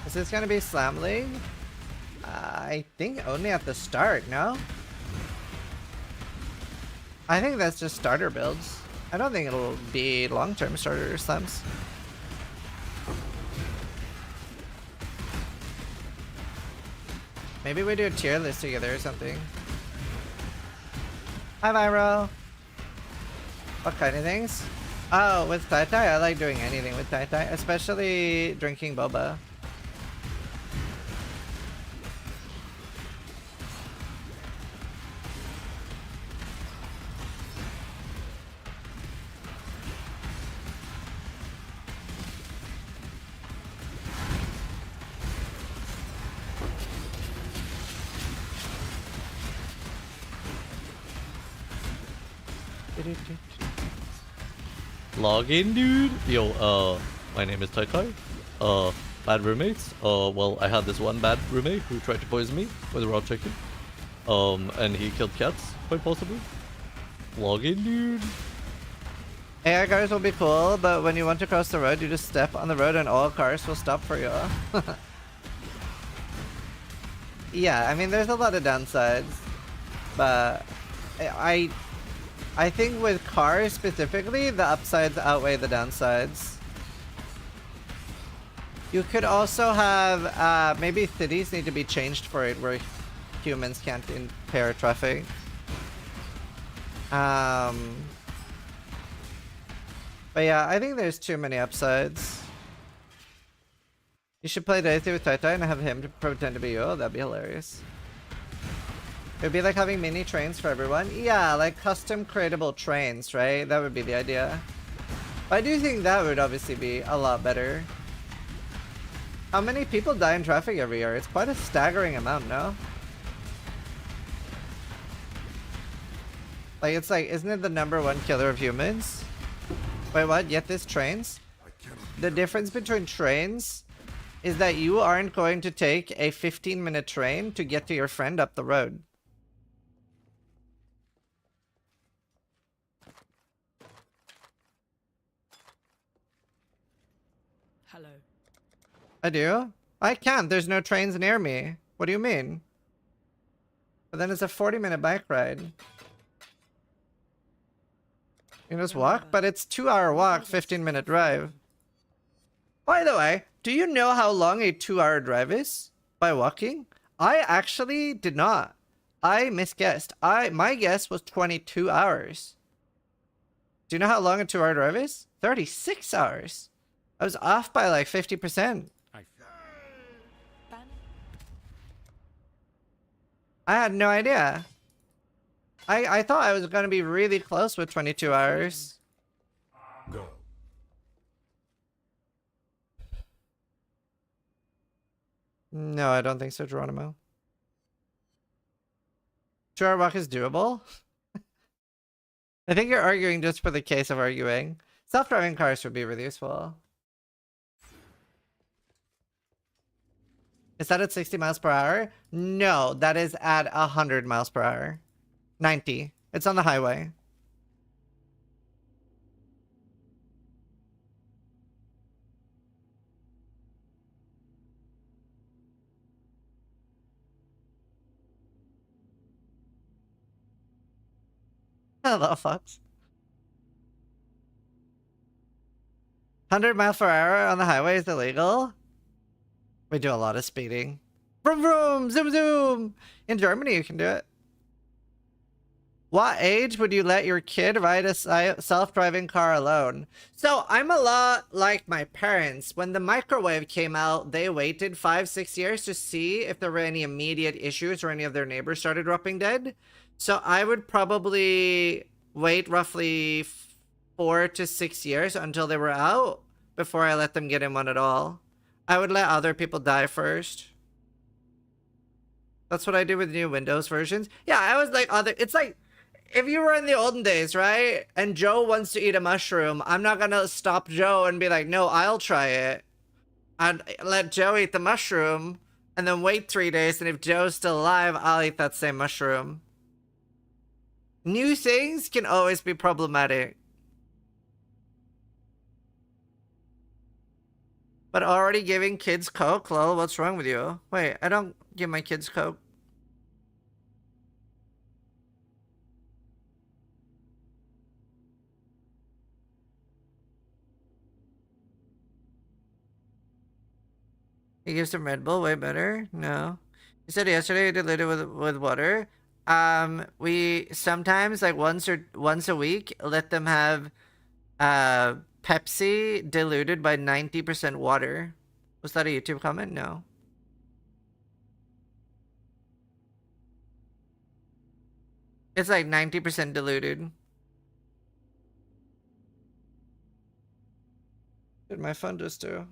Is this gonna be Slam League? I think only at the start, no? I think that's just starter builds. I don't think it'll be long-term starter slams. Maybe we do a tier list together or something. Hi, Viro. What kind of things? Oh, with Tai Tai, I like doing anything with Tai Tai, especially drinking boba. Log in, dude. Yo, my name is Tai Tai. Bad roommates. Well, I had this one bad roommate who tried to poison me with raw chicken. And he killed cats, quite possibly. Log in, dude. AI cars will be cool, but when you want to cross the road, you just step on the road and all cars will stop for you. Yeah, I mean, there's a lot of downsides, but I think with cars specifically, the upsides outweigh the downsides. You could also have, maybe cities need to be changed for it where humans can't impair traffic. But yeah, I think there's too many upsides. You should play Daisy with Tai Tai and have him to pretend to be you. That'd be hilarious. It'd be like having mini trains for everyone. Yeah, like custom creatable trains, right? That would be the idea. But I do think that would obviously be a lot better. How many people die in traffic every year? It's quite a staggering amount, no? Like, it's like, isn't it the #1 killer of humans? Wait, what? Yet this trains? The difference between trains is that you aren't going to take a 15-minute train to get to your friend up the road. Hello. I do? I can't. There's no trains near me. What do you mean? But then it's a 40-minute bike ride. You can just walk? But it's 2-hour walk, 15-minute drive. By the way, do you know how long a 2-hour drive is by walking? I actually did not. I misguessed. My guess was 22 hours. Do you know how long a 2-hour drive is? 36 hours. I was off by like 50%. I had no idea. I thought I was going to be really close with 22 hours. Go. No, I don't think so, Geronimo. 2-hour walk is doable? I think you're arguing just for the case of arguing. Self-driving cars would be really useful. Is that at 60 miles per hour? No, that is at 100 miles per hour. 90. It's on the highway. Hello, Fox. 100 miles per hour on the highway is illegal? We do a lot of speeding. Vroom vroom! Zoom zoom! In Germany you can do it. What age would you let your kid ride a self-driving car alone? So I'm a lot like my parents. When the microwave came out, they waited 5-6 years to see if there were any immediate issues or any of their neighbors started dropping dead. So I would probably wait roughly 4 to 6 years until they were out before I let them get in one at all. I would let other people die first. That's what I do with new Windows versions. Yeah, I was like it's like if you were in the olden days, right? And Joe wants to eat a mushroom, I'm not gonna stop Joe and be like, no, I'll try it. I'd let Joe eat the mushroom and then wait 3 days, and if Joe's still alive, I'll eat that same mushroom. New things can always be problematic. But already giving kids Coke? Lol, what's wrong with you? Wait, I don't give my kids Coke. He gives them Red Bull, way better. No. He said yesterday he diluted with water. We sometimes, like once a week, let them have Pepsi diluted by 90% water. Was that a YouTube comment? No. It's like 90% diluted. What did my phone just do?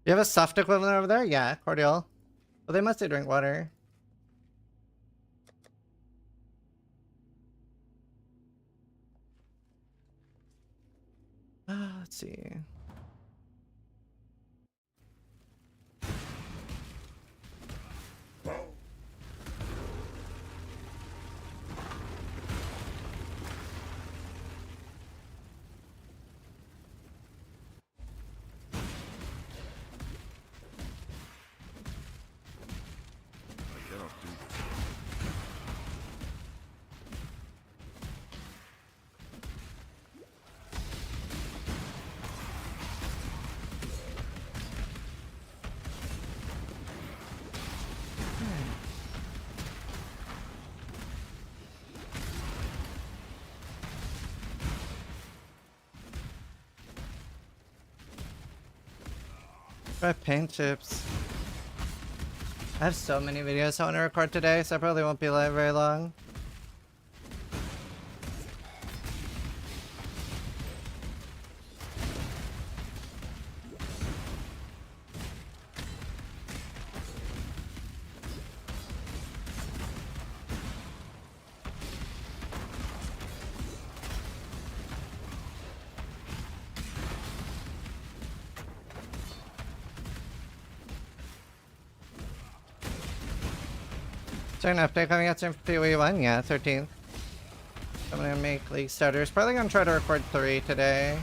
You have a soft equivalent over there? Yeah, cordial. Well, they mostly drink water. Let's see. Try paint chips. I have so many videos I want to record today, so I probably won't be live very long. Is there an update coming out soon for PoE1? Yeah, 13th. I'm gonna make League starters. Probably gonna try to record 3 today.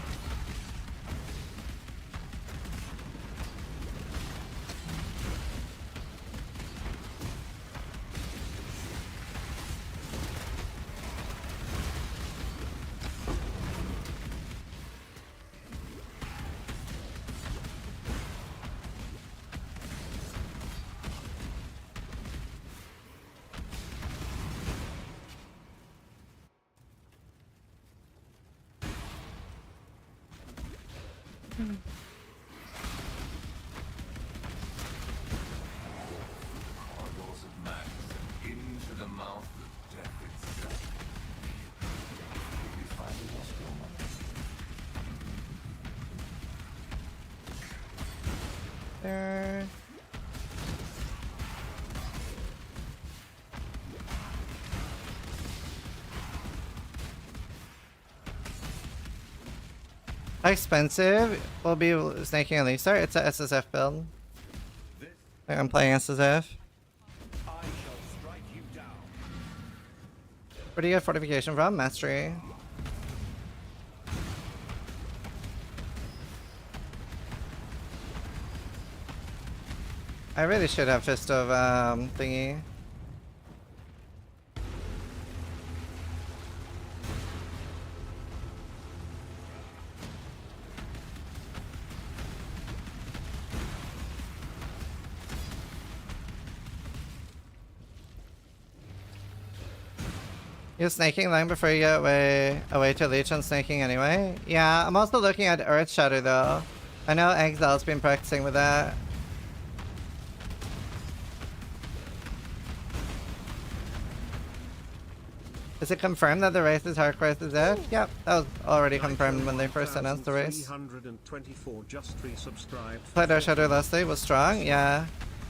There. How expensive will be snaking a League start? It's a SSF build. I'm playing SSF. Where do you get fortification from? Mastery. I really should have Fist of thingy. You're snaking long before you get away to leech on snaking anyway? Yeah, I'm also looking at Earth Shatter though. I know Exil's been practicing with that. Is it confirmed that the race is hardcore as F? Yep, that was already confirmed when they first announced the race. 324 just resubscribed. Played Earth Shatter last night, was strong, yeah.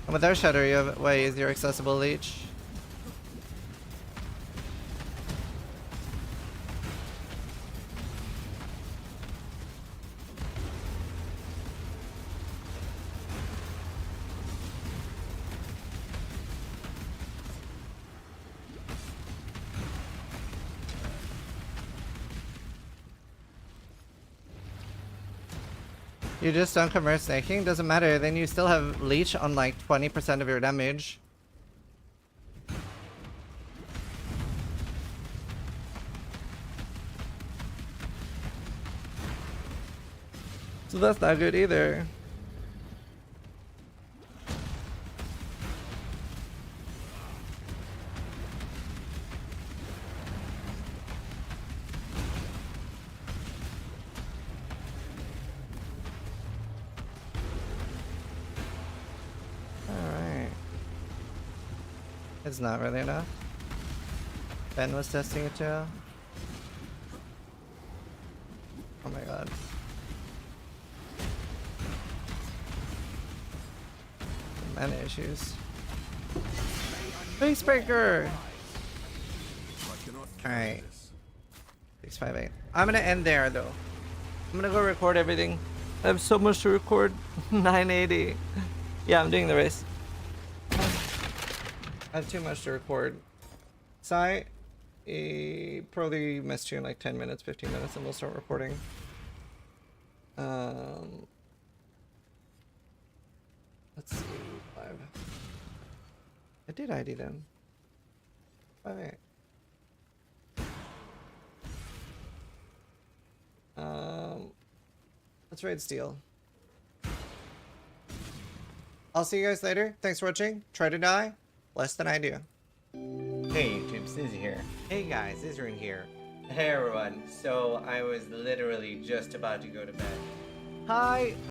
And with Earth Shatter you have way easier accessible leech. You just don't convert snaking? Doesn't matter, then you still have leech on like 20% of your damage. So that's not good either. It's not really enough. Ben was testing it too. Oh my god. Mana issues. Facebreaker! Alright. 658. I'm gonna end there though. I'm gonna go record everything. I have so much to record. 980. Yeah, I'm doing the race. I have too much to record. Sai, probably missed you in like 10 minutes, 15 minutes, and we'll start recording. Let's see, 5. I did ID them. 5-8. Let's raid Steel. I'll see you guys later. Thanks for watching. Try to die less than I do. Hey YouTube, Sizzy here. Hey guys, Isrin here. Hey everyone. So I was literally just about to go to bed. Hi.